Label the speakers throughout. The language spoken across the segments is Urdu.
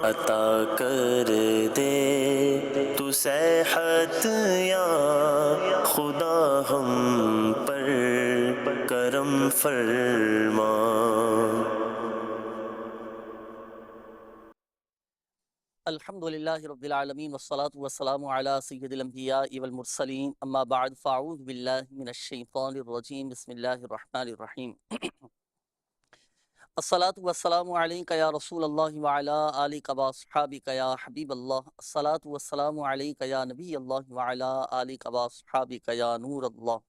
Speaker 1: عطا کر دے تو صحت یا خدا ہم پر کرم فرما۔
Speaker 2: الحمدللہ رب العالمین والصلاة والسلام علی سید الانبیاء والمرسلین، اما بعد فاعوذ باللہ من الشیطان الرجیم، بسم اللہ الرحمن الرحیم۔ الصلاة والسلام علیک یا رسول اللہ وعلی آلک واصحابک یا حبیب اللہ، الصلاة والسلام علیک یا نبی اللہ وعلی آلک واصحابک یا نور اللہ۔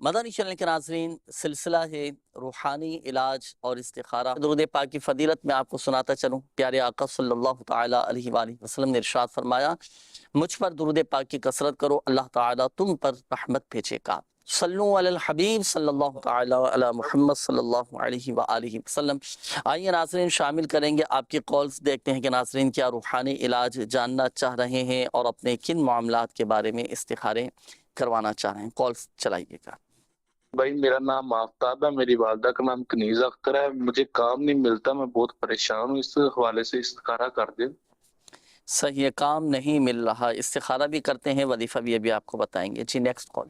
Speaker 2: مدنی چینل کے ناظرین، سلسلہ ہے روحانی علاج اور استخارہ۔ درود پاک کی فضیلت میں آپ کو سناتا چلوں۔ پیارے آقا صلی اللہ تعالیٰ علیہ وآلہ وسلم نے ارشاد فرمایا، مجھ پر درود پاک کی کثرت کرو، اللہ تعالیٰ تم پر رحمت بھیجے گا۔ صلو علی الحبیب صلی اللہ تعالیٰ علی محمد صلی اللہ علیہ وآلہ وسلم۔ آئیے ناظرین شامل کریں گے آپ کی کالز، دیکھتے ہیں کہ ناظرین کیا روحانی علاج جاننا چاہ رہے ہیں اور اپنے کن معاملات کے بارے میں استخارے کروانا چاہ رہے ہیں۔ کالز چلائیے گا۔
Speaker 3: بھائی میرا نام آفتاب ہے، میری والدہ کا نام کنیز اختر ہے، مجھے کام نہیں ملتا، میں بہت پریشان ہوں، اس حوالے سے استخارہ کر دیں۔
Speaker 2: صحیح ہے، کام نہیں مل رہا، استخارہ بھی کرتے ہیں، وظیفہ بھی ابھی آپ کو بتائیں گے۔ جی نیکسٹ کال۔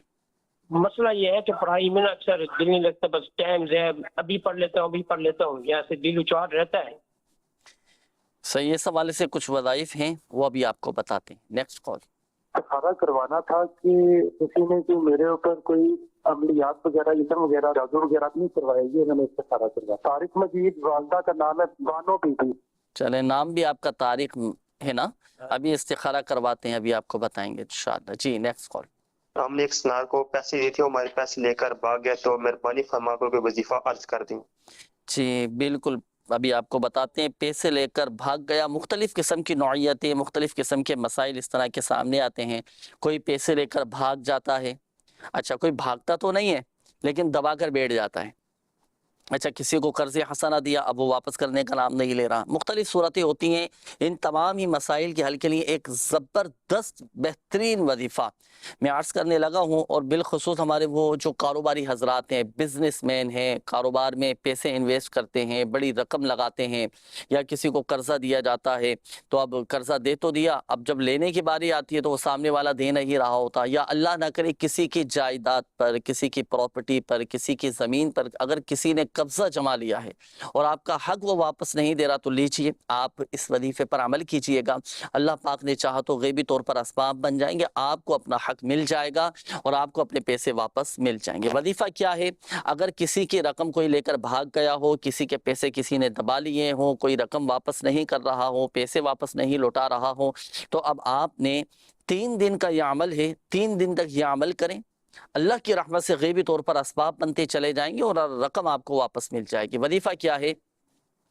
Speaker 4: مسئلہ یہ ہے کہ پڑھائی میں نا اکثر دل نہیں لگتا، بس ٹائم ہے، ابھی پڑھ لیتا ہوں ابھی پڑھ لیتا ہوں، یہاں سے دل اچار رہتا ہے۔
Speaker 2: صحیح، اس حوالے سے کچھ وظائف ہیں وہ ابھی آپ کو بتاتے ہیں۔ Next call.
Speaker 5: استخارہ کروانا تھا کہ کسی نے جو میرے اوپر کوئی عملیات وغیرہ علم وغیرہ جادو وغیرہ نہیں کروایا، یہ انہوں نے استخارہ کروایا۔ طارق مجید والدہ کا نام ہے، بانو بی بی۔
Speaker 2: چلے، نام بھی آپ کا طارق ہے نا، ابھی استخارہ کرواتے ہیں، ابھی آپ کو بتائیں گے انشاءاللہ۔ جی نیکسٹ کال۔
Speaker 6: ہم نے ایک سنار کو پیسے دیے تھے، ہمارے پیسے لے کر بھاگ گیا، تو مہربانی فرما کر کوئی وظیفہ عرض کر دیں۔
Speaker 2: جی بالکل، ابھی آپ کو بتاتے ہیں۔ پیسے لے کر بھاگ گیا، مختلف قسم کی نوعیتیں، مختلف قسم کے مسائل اس طرح کے سامنے آتے ہیں۔ کوئی پیسے لے کر بھاگ جاتا ہے، اچھا کوئی بھاگتا تو نہیں ہے لیکن دبا کر بیٹھ جاتا ہے۔ اچھا کسی کو قرض حسنہ دیا، اب وہ واپس کرنے کا نام نہیں لے رہا۔ مختلف صورتیں ہوتی ہیں۔ ان تمام ہی مسائل کے حل کے لیے ایک زبردست بہترین وظیفہ میں عرض کرنے لگا ہوں، اور بالخصوص ہمارے وہ جو کاروباری حضرات ہیں، بزنس مین ہیں، کاروبار میں پیسے انویسٹ کرتے ہیں، بڑی رقم لگاتے ہیں، یا کسی کو قرضہ دیا جاتا ہے تو اب قرضہ دے تو دیا، اب جب لینے کی باری آتی ہے تو وہ سامنے والا دے نہیں رہا ہوتا، یا اللہ نہ کرے کسی کی جائیداد پر، کسی کی پراپرٹی پر، کسی کی زمین پر اگر کسی نے قبضہ جما لیا ہے اور آپ کا حق وہ واپس نہیں دے رہا، تو لیجئے آپ اس وظیفے پر عمل کیجئے گا۔ اللہ پاک نے چاہا تو غیبی طور پر اسباب بن جائیں گے، آپ کو اپنا حق مل جائے گا اور آپ کو اپنے پیسے واپس مل جائیں گے۔ وظیفہ کیا ہے؟ اگر کسی کی رقم کوئی لے کر بھاگ گیا ہو، کسی کے پیسے کسی نے دبا لیے ہوں، کوئی رقم واپس نہیں کر رہا ہو، پیسے واپس نہیں لوٹا رہا ہو، تو اب آپ نے 3 دن کا یہ عمل ہے، 3 دن تک یہ عمل کریں، اللہ کی رحمت سے غیبی طور پر اسباب بنتے چلے جائیں گے اور رقم آپ کو واپس مل جائے گی۔ وظیفہ کیا ہے؟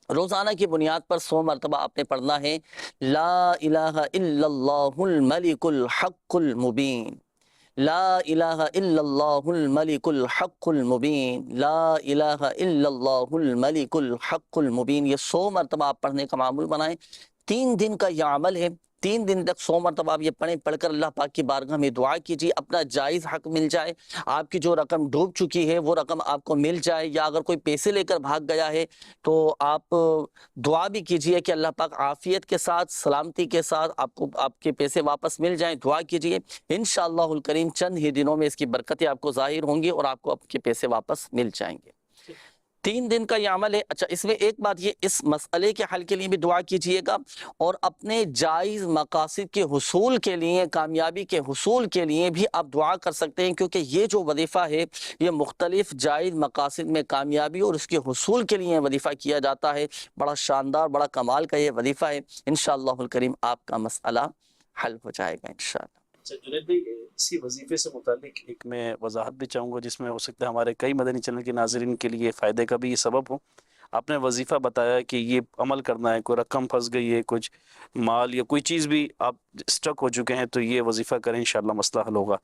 Speaker 2: روزانہ کی بنیاد پر 100 مرتبہ آپ نے پڑھنا ہے، لا الہ الا اللہ الملک الحق المبین، لا الہ الا اللہ الملک الحق المبین، لا الہ الا اللہ الملک الحق المبین۔ یہ 100 مرتبہ آپ پڑھنے کا معمول بنائیں۔ 3 دن کا یہ عمل ہے، 3 دن تک 100 مرتبہ آپ یہ پڑھیں، پڑھ کر اللہ پاک کی بارگاہ میں دعا کیجیے، اپنا جائز حق مل جائے، آپ کی جو رقم ڈوب چکی ہے وہ رقم آپ کو مل جائے، یا اگر کوئی پیسے لے کر بھاگ گیا ہے تو آپ دعا بھی کیجیے کہ اللہ پاک عافیت کے ساتھ، سلامتی کے ساتھ آپ کو آپ کے پیسے واپس مل جائیں، دعا کیجیے۔ انشاءاللہ الکریم چند ہی دنوں میں اس کی برکتیں آپ کو ظاہر ہوں گی اور آپ کو آپ کے پیسے واپس مل جائیں گے۔ 3 دن کا یہ عمل ہے۔ اچھا اس میں ایک بات یہ، اس مسئلے کے حل کے لیے بھی دعا کیجئے گا، اور اپنے جائز مقاصد کے حصول کے لیے، کامیابی کے حصول کے لیے بھی آپ دعا کر سکتے ہیں، کیونکہ یہ جو وظیفہ ہے یہ مختلف جائز مقاصد میں کامیابی اور اس کے حصول کے لیے وظیفہ کیا جاتا ہے۔ بڑا شاندار، بڑا کمال کا یہ وظیفہ ہے، انشاءاللہ الکریم آپ کا مسئلہ حل ہو جائے گا انشاءاللہ۔
Speaker 7: جنید بھائی، اسی وظیفے سے متعلق ایک میں وضاحت بھی چاہوں گا، جس میں ہو سکتا ہے ہمارے کئی مدنی چینل کے ناظرین کے لیے فائدے کا بھی یہ سبب ہو۔ آپ نے وظیفہ بتایا کہ یہ عمل کرنا ہے، کوئی رقم پھنس گئی ہے، کچھ مال یا کوئی چیز بھی آپ اسٹک ہو چکے ہیں، تو یہ وظیفہ کریں، انشاءاللہ مسئلہ حل ہوگا۔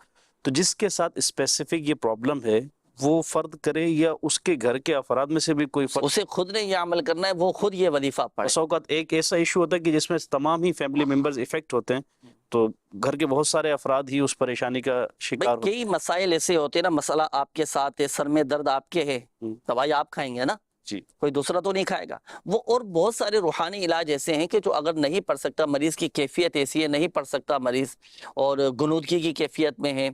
Speaker 7: تو جس کے ساتھ اسپیسیفک یہ پرابلم ہے وہ فرد کرے یا اس کے گھر کے افراد میں سے بھی کوئی فرد؟
Speaker 2: اسے خود نے یہ عمل کرنا ہے، وہ خود یہ وظیفہ پڑھے۔
Speaker 7: اس اوقات ایک ایسا ایشو ہوتا ہے کہ جس میں تمام ہی فیملی ممبرز افیکٹ ہوتے ہیں، تو گھر کے بہت سارے افراد ہی اس پریشانی کا شکار ہوتے ہیں۔
Speaker 2: کئی مسائل ایسے ہوتے ہیں نا، مسئلہ آپ کے ساتھ ہے، سر میں درد آپ کے ہے، دوائی آپ کھائیں گے نا،
Speaker 7: جی
Speaker 2: کوئی دوسرا تو نہیں کھائے گا وہ. اور بہت سارے روحانی علاج ایسے ہیں کہ جو اگر نہیں پڑھ سکتا مریض کی کیفیت ایسی ہے نہیں پڑھ سکتا مریض اور غنودگی کی کیفیت میں ہے,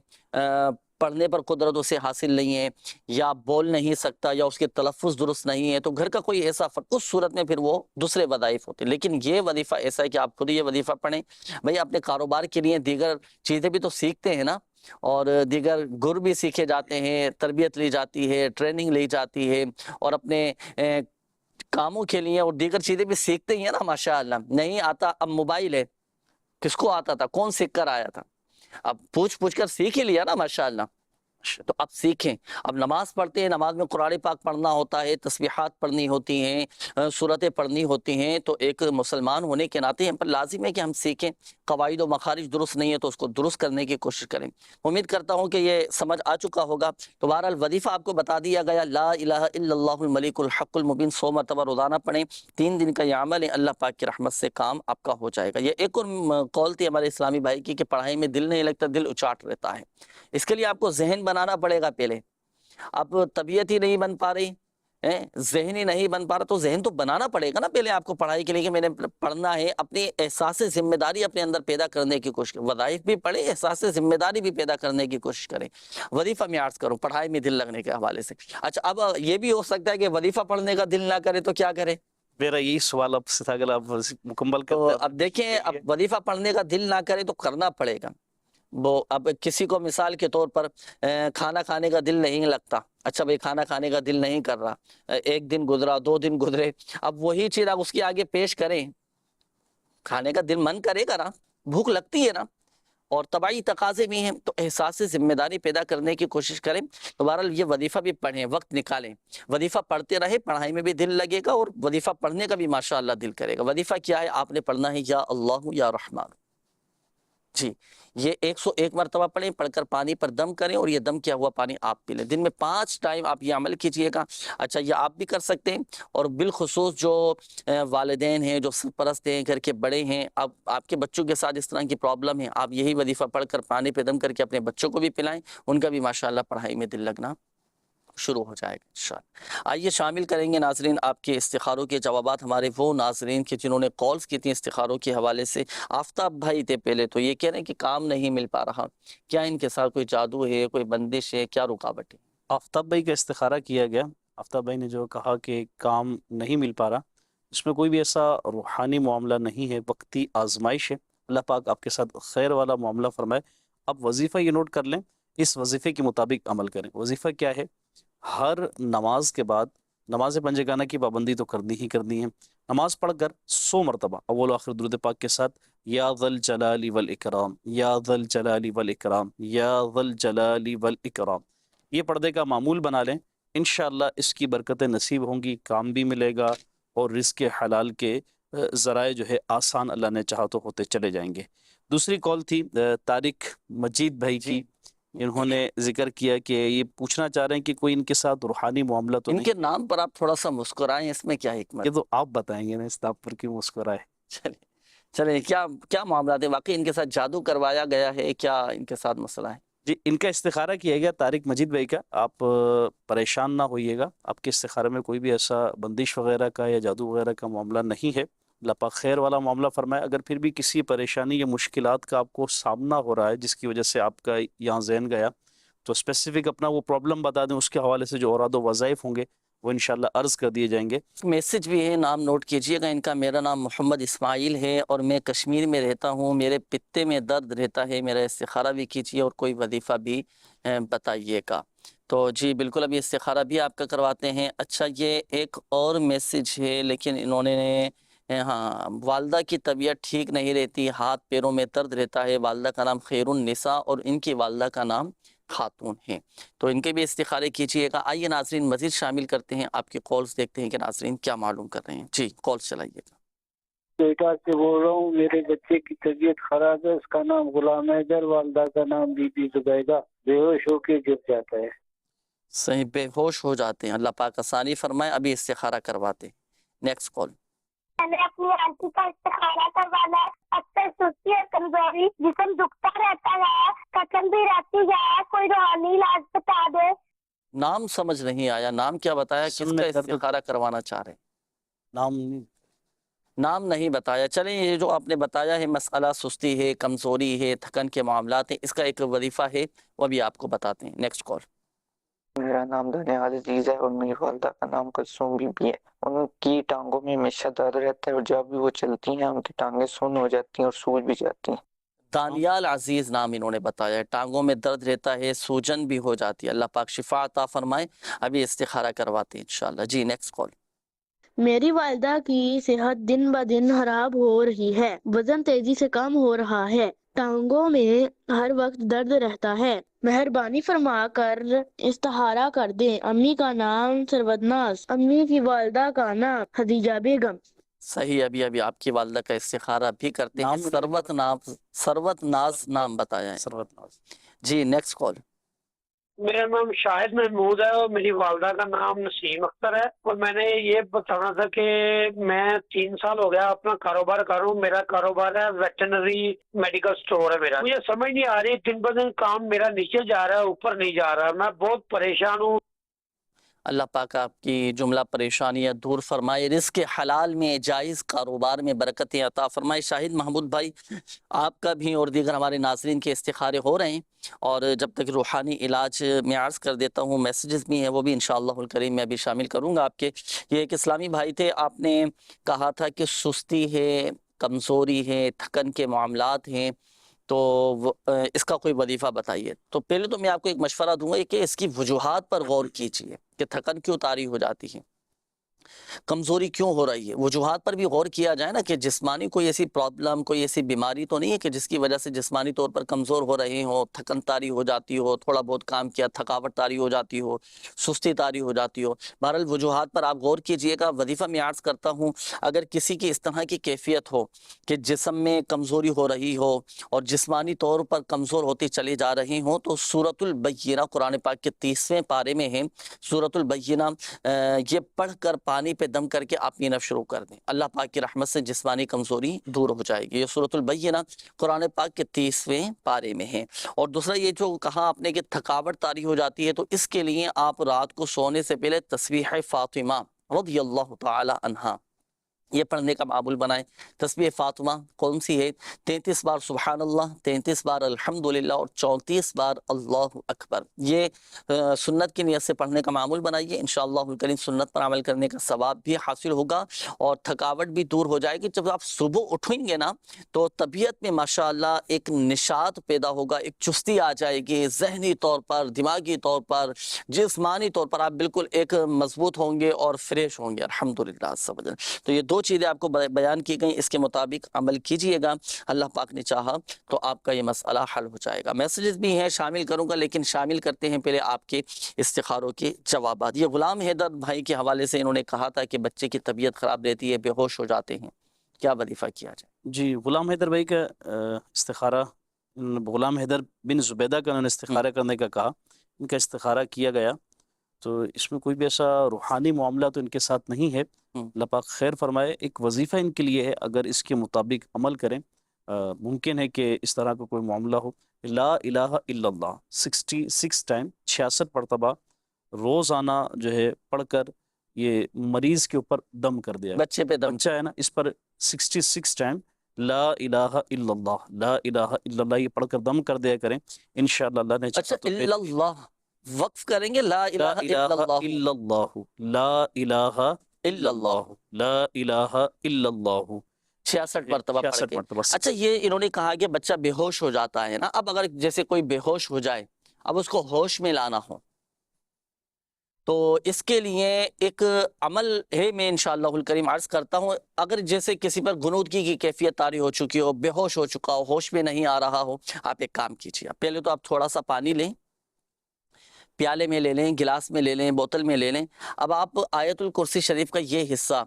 Speaker 2: پڑھنے پر قدرت اسے حاصل نہیں ہے یا بول نہیں سکتا یا اس کے تلفظ درست نہیں ہے, تو گھر کا کوئی ایسا فرق, اس صورت میں پھر وہ دوسرے وظائف ہوتے ہیں. لیکن یہ وظیفہ ایسا ہے کہ آپ خود یہ وظیفہ پڑھیں. بھئی اپنے کاروبار کے لیے دیگر چیزیں بھی تو سیکھتے ہیں نا, اور دیگر گر بھی سیکھے جاتے ہیں, تربیت لی جاتی ہے, ٹریننگ لی جاتی ہے, اور اپنے کاموں کے لیے اور دیگر چیزیں بھی سیکھتے ہی ہیں نا. ماشاءاللہ نہیں آتا, اب موبائل ہے, کس کو آتا تھا, کون سیکھ کر آیا تھا, اب پوچھ کر سیکھ ہی لیا نا ماشاءاللہ. تو اب سیکھیں. اب نماز پڑھتے ہیں, نماز میں قرآن پاک پڑھنا ہوتا ہے, تسبیحات پڑھنی ہوتی ہیں, سورتیں پڑھنی ہوتی ہیں, تو ایک مسلمان ہونے کے ناطے ہم پر لازم ہے کہ ہم سیکھیں. قواعد و مخارج درست نہیں ہے تو اس کو درست کرنے کی کوشش کریں. امید کرتا ہوں کہ یہ سمجھ آ چکا ہوگا. تو بہرحال وظیفہ آپ کو بتا دیا گیا, لا الہ الا اللہ الملک الحق المبین 100 مرتبہ روزانہ پڑھیں. 3 دن کا یہ عمل ہے, اللہ پاک کی رحمت سے کام آپ کا ہو جائے گا. یہ ایک اور قول تھی ہمارے اسلامی بھائی کی کہ پڑھائی میں دل نہیں لگتا, دل اچاٹ رہتا ہے. اس کے لیے آپ کو ذہن بنانا پڑے گا پہلے. اب طبیعت ہی نہیں بن پا رہی, ذہن ہی نہیں بن پا رہا, تو ذہن تو بنانا پڑے گا نا پہلے آپ کو پڑھائی کے لیے کہ میں نے پڑھنا ہے. اپنی احساس ذمہ داری اپنے اندر پیدا کرنے کی کوشش کریں. وظائف بھی پڑھیں, احساس ذمہ داری بھی پیدا کرنے کی کوشش کریں. وظیفہ میں عرض کروں پڑھائی میں دل لگنے کے حوالے سے. اچھا اب یہ بھی ہو سکتا ہے کہ وظیفہ پڑھنے کا دل نہ کرے تو کیا کرے؟
Speaker 7: میرا یہی سوال آپ سے تھا, اگر آپ مکمل
Speaker 2: تو
Speaker 7: کرتے
Speaker 2: اب دیکھیں, اب وظیفہ پڑھنے کا دل نہ کرے تو کرنا پڑے گا. وہ اب کسی کو مثال کے طور پر کھانا کھانے کا دل نہیں لگتا, اچھا بھئی کھانا کھانے کا دل نہیں کر رہا, 1 دن گزرا, 2 دن گزرے, اب وہی چیز آپ اس کے آگے پیش کریں, کھانے کا دل من کرے گا نا, بھوک لگتی ہے نا, اور طبعی تقاضے بھی ہیں, تو احساس ذمہ داری پیدا کرنے کی کوشش کریں. تو بہرحال یہ وظیفہ بھی پڑھیں, وقت نکالیں, وظیفہ پڑھتے رہے, پڑھائی میں بھی دل لگے گا اور وظیفہ پڑھنے کا بھی ماشاءاللہ دل کرے گا. وظیفہ کیا ہے, آپ نے پڑھنا ہے یا اللہ یا رحمان. جی یہ 101 مرتبہ پڑھیں, پڑھ کر پانی پر دم کریں اور یہ دم کیا ہوا پانی آپ پی لیں. دن میں 5 ٹائم آپ یہ عمل کیجئے گا. اچھا یہ آپ بھی کر سکتے ہیں, اور بالخصوص جو والدین ہیں, جو سرپرست ہیں, گھر کے بڑے ہیں, اب آپ کے بچوں کے ساتھ اس طرح کی پرابلم ہے, آپ یہی وظیفہ پڑھ کر پانی پہ دم کر کے اپنے بچوں کو بھی پلائیں, ان کا بھی ماشاءاللہ پڑھائی میں دل لگنا شروع ہو جائے گا انشاءاللہ. آئیے شامل کریں گے ناظرین آپ کے استخاروں کے جوابات. ہمارے وہ ناظرین کے جنہوں نے کالز کی تھیں استخاروں کے حوالے سے. آفتاب بھائی تھے پہلے, تو یہ کہہ رہے ہیں کہ کام نہیں مل پا رہا, کیا ان کے ساتھ کوئی جادو ہے, کوئی بندش ہے, کیا رکاوٹ ہے؟
Speaker 7: آفتاب بھائی کا استخارہ کیا گیا. آفتاب بھائی نے جو کہا کہ کام نہیں مل پا رہا, اس میں کوئی بھی ایسا روحانی معاملہ نہیں ہے, وقتی آزمائش ہے. اللہ پاک آپ کے ساتھ خیر والا معاملہ فرمائے. اب وظیفہ یہ نوٹ کر لیں, اس وظیفے کے مطابق عمل کریں. وظیفہ کیا ہے, ہر نماز کے بعد نماز پنجگانہ کی پابندی تو کرنی ہی کرنی ہے. نماز پڑھ کر 100 مرتبہ اول و آخر درود پاک کے ساتھ یا ذل جلال والاکرام, یا ذل جلال والاکرام, یا ذل جلال والاکرام, یہ پردے کا معمول بنا لیں. انشاءاللہ اس کی برکتیں نصیب ہوں گی, کام بھی ملے گا, اور رزق حلال کے ذرائع جو ہے آسان اللہ نے چاہا تو ہوتے چلے جائیں گے. دوسری کال تھی طارق مجید بھائی کی. انہوں نے ذکر کیا کہ یہ پوچھنا چاہ رہے ہیں کہ کوئی ان کے ساتھ روحانی معاملہ تو
Speaker 2: ان
Speaker 7: نہیں.
Speaker 2: کے نام پر آپ تھوڑا سا مسکرائیں, اس میں کیا حکمت؟
Speaker 7: یہ تو آپ بتائیں گے نا, اس نام پر کیوں مسکرائے.
Speaker 2: چلیں کیا معاملات ہیں, واقعی ان کے ساتھ جادو کروایا گیا ہے, کیا ان کے ساتھ مسئلہ ہے؟
Speaker 7: جی ان کا استخارہ کیا گیا طارق مجید بھائی کا. آپ پریشان نہ ہوئیے گا, آپ کے استخارے میں کوئی بھی ایسا بندش وغیرہ کا یا جادو وغیرہ کا معاملہ نہیں ہے. اللہ پاک خیر والا معاملہ فرمائے. اگر پھر بھی کسی پریشانی یا مشکلات کا آپ کو سامنا ہو رہا ہے جس کی وجہ سے آپ کا یہاں ذہن گیا, تو اسپیسیفک اپنا وہ پرابلم بتا دیں, اس کے حوالے سے جو اوراد و وظائف ہوں گے وہ انشاءاللہ عرض کر دیے جائیں گے.
Speaker 2: میسج بھی ہے, نام نوٹ کیجئے گا ان کا. میرا نام محمد اسماعیل ہے اور میں کشمیر میں رہتا ہوں, میرے پتے میں درد رہتا ہے, میرا استخارہ بھی کیجئے اور کوئی وظیفہ بھی بتائیے گا. تو جی بالکل ابھی استخارہ بھی آپ کا کرواتے ہیں. اچھا یہ ایک اور میسج ہے, لیکن انہوں نے ہاں والدہ کی طبیعت ٹھیک نہیں رہتی, ہاتھ پیروں میں درد رہتا ہے. والدہ کا نام خیر النساء اور ان کی والدہ کا نام خاتون ہیں, تو ان کے بھی استخارے کیجئے گا. آئیے ناظرین مزید شامل کرتے ہیں آپ کی کالز, دیکھتے ہیں کہ ناظرین کیا معلوم کر رہے ہیں. جی کالز چلائیے گا.
Speaker 8: کوئٹہ سے بول رہا ہوں, میرے بچے کی طبیعت خراب ہے, اس کا نام غلام حیدر, والدہ کا نام بی بی زبیدہ. بے ہوش ہو کے گر جاتا ہے.
Speaker 2: صحیح بے ہوش ہو جاتے ہیں, اللہ پاک آسانی فرمائے. ابھی استخارہ کرواتے. Next call.
Speaker 9: میں نے اپنی آنٹی کا استخارہ کروانا ہے. اکثر سستی اور کمزوری, جسم دکھتا رہتا ہے, تھکن بھی رہتی ہے, کوئی روحانی علاج بتا دے.
Speaker 2: نام سمجھ نہیں آیا، نام کیا بتایا، کس
Speaker 7: سن
Speaker 2: کا
Speaker 7: میں درد
Speaker 2: استخارہ کروانا چاہ رہے ہیں؟
Speaker 7: نام نہیں
Speaker 2: نام نہیں بتایا۔ چلیں یہ جو آپ نے بتایا ہے مسئلہ سستی ہے، کمزوری ہے، تھکن کے معاملات ہیں، اس کا ایک وظیفہ ہے وہ بھی آپ کو بتاتے ہیں۔ نیکسٹ کال۔
Speaker 10: میرا نام دنیال عزیز ہے اور میری والدہ کا نام کلثوم بی بی ہے۔ ان کی ٹانگوں میں ہمیشہ درد رہتا ہے اور جب بھی وہ چلتی ہیں ان کی ٹانگیں سن ہو جاتی ہیں اور سوج بھی جاتی ہیں۔
Speaker 2: دانیال عزیز نام انہوں نے بتایا ہے، ٹانگوں میں درد رہتا ہے، سوجن بھی ہو جاتی ہے، اللہ پاک شفا عطا فرمائے۔ ابھی استخارہ کرواتے ہیں انشاءاللہ۔ جی نیکسٹ کال۔
Speaker 11: میری والدہ کی صحت دن بہ دن خراب ہو رہی ہے، وزن تیزی سے کم ہو رہا ہے، ٹانگوں میں ہر وقت درد رہتا ہے، مہربانی فرما کر استخارہ کر دیں۔ امی کا نام سرود ناز، امی کی والدہ کا نام خدیجہ بیگم۔
Speaker 2: صحیح، ابھی آپ کی والدہ کا استخارہ بھی کرتے ہیں۔ سروت ناز نام بتایا ہے۔
Speaker 7: سروت ناز۔
Speaker 2: جی نیکسٹ کال۔
Speaker 4: میرا نام شاہد محمود ہے اور میری والدہ کا نام نسیم اختر ہے، اور میں نے یہ بتانا تھا کہ میں 3 سال ہو گیا اپنا کاروبار کر رہا ہوں۔ میرا کاروبار ہے ویٹرنری میڈیکل سٹور ہے میرا۔ مجھے سمجھ نہیں آ رہی، دن بہ دن کام میرا نیچے جا رہا ہے، اوپر نہیں جا رہا، میں بہت پریشان ہوں۔
Speaker 2: اللہ پاک آپ کی جملہ پریشانیاں دور فرمائے، رزق حلال میں، جائز کاروبار میں برکتیں عطا فرمائے۔ شاہد محمود بھائی، آپ کا بھی اور دیگر ہمارے ناظرین کے استخارے ہو رہے ہیں، اور جب تک روحانی علاج میں عرض کر دیتا ہوں، میسیجز بھی ہیں وہ بھی انشاءاللہ الکریم میں بھی شامل کروں گا آپ کے۔ یہ ایک اسلامی بھائی تھے، آپ نے کہا تھا کہ سستی ہے، کمزوری ہے، تھکن کے معاملات ہیں، تو اس کا کوئی وظیفہ بتائیے۔ تو پہلے تو میں آپ کو ایک مشورہ دوں گا کہ اس کی وجوہات پر غور کیجیے کہ تھکن کیوں طاری ہو جاتی ہے، کمزوری کیوں ہو رہی ہے۔ وجوہات پر بھی غور کیا جائے نا کہ جسمانی کوئی ایسی پرابلم، کوئی ایسی بیماری تو نہیں ہے کہ جس کی وجہ سے جسمانی طور پر کمزور ہو رہے ہوں، تھکن طاری ہو جاتی ہو، تھوڑا بہت کام کیا تھکاوٹ طاری ہو جاتی ہو، سستی طاری ہو جاتی ہو۔ بہرحال وجوہات پر آپ غور کیجئے گا۔ وظیفہ میں عرض کرتا ہوں، اگر کسی کی اس طرح کی کیفیت ہو کہ جسم میں کمزوری ہو رہی ہو اور جسمانی طور پر کمزور ہوتی چلی جا رہی ہوں، تو سورۃ البینہ قرآن پاک کے 30ویں پارے میں ہے، سورۃ البینہ، یہ پڑھ کر پانی پہ دم کر کے آپ پینا شروع کر دیں، اللہ پاک کی رحمت سے جسمانی کمزوری دور ہو جائے گی۔ یہ سورۃ البینہ قرآن پاک کے 30ویں پارے میں ہے۔ اور دوسرا یہ جو کہا آپ نے کہ تھکاوٹ طاری ہو جاتی ہے، تو اس کے لیے آپ رات کو سونے سے پہلے تسبیح فاطمہ رضی اللہ تعالی عنہا یہ پڑھنے کا معمول بنائیں۔ تسبیح فاطمہ کون سی ہے؟ 33 بار سبحان اللہ، 33 بار الحمدللہ اور 34 بار اللہ اکبر۔ یہ سنت کی نیت سے پڑھنے کا معمول بنائیے، انشاءاللہ الکریم سنت پر عمل کرنے کا ثواب بھی حاصل ہوگا اور تھکاوٹ بھی دور ہو جائے گی۔ جب آپ صبح اٹھیں گے نا تو طبیعت میں ماشاءاللہ ایک نشاط پیدا ہوگا، ایک چستی آ جائے گی، ذہنی طور پر، دماغی طور پر، جسمانی طور پر آپ بالکل ایک مضبوط ہوں گے اور فریش ہوں گے الحمدللہ عز و جل۔ تو یہ 2 چیزیں آپ کو بیان کی گئیں، اس کے مطابق عمل کیجئے گا، اللہ پاک نے چاہا تو آپ کا یہ مسئلہ حل ہو جائے گا۔ میسیجز بھی ہیں شامل کروں گا، لیکن شامل کرتے ہیں پہلے آپ کے استخاروں کے جوابات۔ یہ غلام حیدر بھائی کے حوالے سے انہوں نے کہا تھا کہ بچے کی طبیعت خراب رہتی ہے، بے ہوش ہو جاتے ہیں، کیا وظیفہ کیا جائے؟
Speaker 7: جی، غلام حیدر بھائی کا استخارہ، غلام حیدر بن زبیدہ کا انہوں نے استخارہ کرنے کا کہا، ان کا استخارہ کیا گیا، تو اس میں کوئی بھی ایسا روحانی معاملہ تو ان کے ساتھ نہیں ہے، اللہ پاک خیر فرمائے۔ ایک وظیفہ ان کے لیے ہے، اگر اس کے مطابق عمل کریں، ممکن ہے کہ اس طرح کا کوئی معاملہ ہو۔ لا الہ الا اللہ 66 ٹائم 66 مرتبہ روزانہ جو ہے پڑھ کر یہ مریض کے اوپر دم کر دیا،
Speaker 2: بچے پہ دم،
Speaker 7: بچہ ہے نا، اس پر 66 ٹائم لا الہ الا اللہ، لا الہ الا اللہ یہ پڑھ کر دم کر دیا کریں، انشاءاللہ اللہ نے
Speaker 2: اچھا الا اللہ وقف کریں گے، لا الہ الا اللہ،
Speaker 7: الا اللہ، لا الہ الا اللہ، لا الہ الا اللہ
Speaker 2: 66 مرتبہ پڑھ
Speaker 7: 66
Speaker 2: کے۔
Speaker 7: مرتبہ۔
Speaker 2: اچھا یہ انہوں نے کہا کہ بچہ بے ہوش ہو جاتا ہے نا، اب اگر جیسے کوئی بے ہوش ہو جائے، اب اس کو ہوش میں لانا ہو، تو اس کے لیے ایک عمل ہے، میں انشاءاللہ الکریم عرض کرتا ہوں۔ اگر جیسے کسی پر غنودگی کی کیفیت طاری ہو چکی ہو، بے ہوش ہو چکا ہو، ہوش میں نہیں آ رہا ہو، آپ ایک کام کیجیے، پہلے تو آپ تھوڑا سا پانی لیں، پیالے میں لے لیں، گلاس میں لے لیں، بوتل میں لے لیں۔ اب آپ آیت الکرسی شریف کا یہ حصہ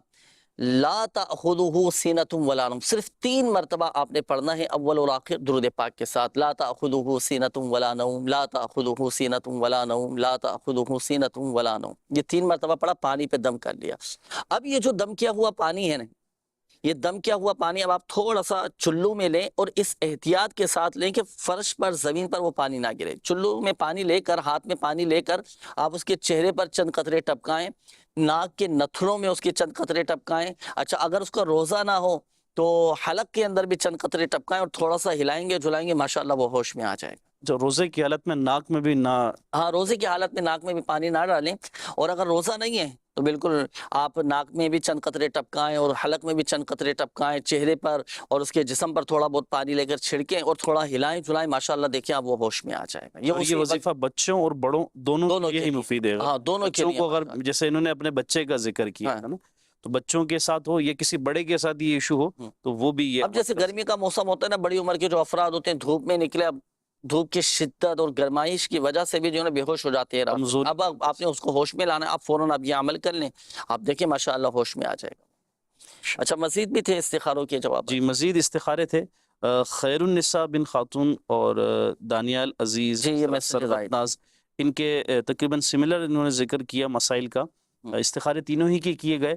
Speaker 2: لا تأخذہ سینۃ ولا نوم صرف 3 مرتبہ آپ نے پڑھنا ہے، اول اور آخر درود پاک کے ساتھ، لا تأخذہ سینۃ ولا نوم، لا تأخذہ سینۃ ولا نوم، لا تأخذہ سینۃ ولا نوم، یہ 3 مرتبہ پڑھا، پانی پہ دم کر لیا۔ اب یہ جو دم کیا ہوا پانی ہے نا، یہ دم کیا ہوا پانی اب آپ تھوڑا سا چلو میں لیں اور اس احتیاط کے ساتھ لیں کہ فرش پر زمین پر وہ پانی نہ گرے. چلو میں پانی لے کر ہاتھ میں پانی لے کر آپ اس کے چہرے پر چند قطرے ٹپکائیں, ناک کے نتھروں میں اس کے چند قطرے ٹپکائیں. اچھا اگر اس کا روزہ نہ ہو تو حلق کے اندر بھی چند قطرے ٹپکائیں اور تھوڑا سا ہلائیں گے جھلائیں گے, ماشاءاللہ وہ ہوش میں آ جائے گا.
Speaker 7: جو روزے کی حالت میں ناک میں بھی نہ,
Speaker 2: ہاں روزے کی حالت میں ناک میں بھی پانی نہ ڈالیں, اور اگر روزہ نہیں ہے تو بالکل آپ ناک میں بھی چند قطرے ٹپکائیں اور حلق میں بھی چند قطرے ٹپکائیں, چہرے پر اور اس کے جسم پر تھوڑا بہت پانی لے کر چھڑکیں اور تھوڑا ہلائیں جھلائیں, ماشاءاللہ دیکھیں آپ وہ ہوش میں آ جائے گا.
Speaker 7: یہ وظیفہ بچوں اور بڑوں دونوں کے لیے مفید ہے.
Speaker 2: ہاں دونوں کے لیے.
Speaker 7: کو اگر جیسے انہوں نے اپنے بچے کا ذکر کیا ہے نا, تو بچوں کے ساتھ ہو یا کسی بڑے کے ساتھ یہ ایشو ہو تو وہ بھی یہ,
Speaker 2: اب جیسے گرمی کا موسم ہوتا ہے نا, بڑی عمر کے جو افراد ہوتے ہیں دھوپ میں نکلے, اب دھوپ کی شدت اور گرمائش کی وجہ سے بھی جو ہے بے ہوش ہو جاتے ہیں. اب آپ نے اس کو ہوش میں لانا ہے, آپ فوراً اب یہ عمل کر لیں, آپ دیکھیں ماشاءاللہ ہوش میں آ جائے گا. اچھا مزید بھی تھے استخاروں کے جواب؟
Speaker 7: جی مزید استخارے تھے. خیر النساء بن خاتون اور دانیال عزیز,
Speaker 2: جی یہ میسج
Speaker 7: ناز, ان کے تقریباً سملر انہوں نے ذکر کیا مسائل کا. استخارے تینوں ہی کے کیے گئے,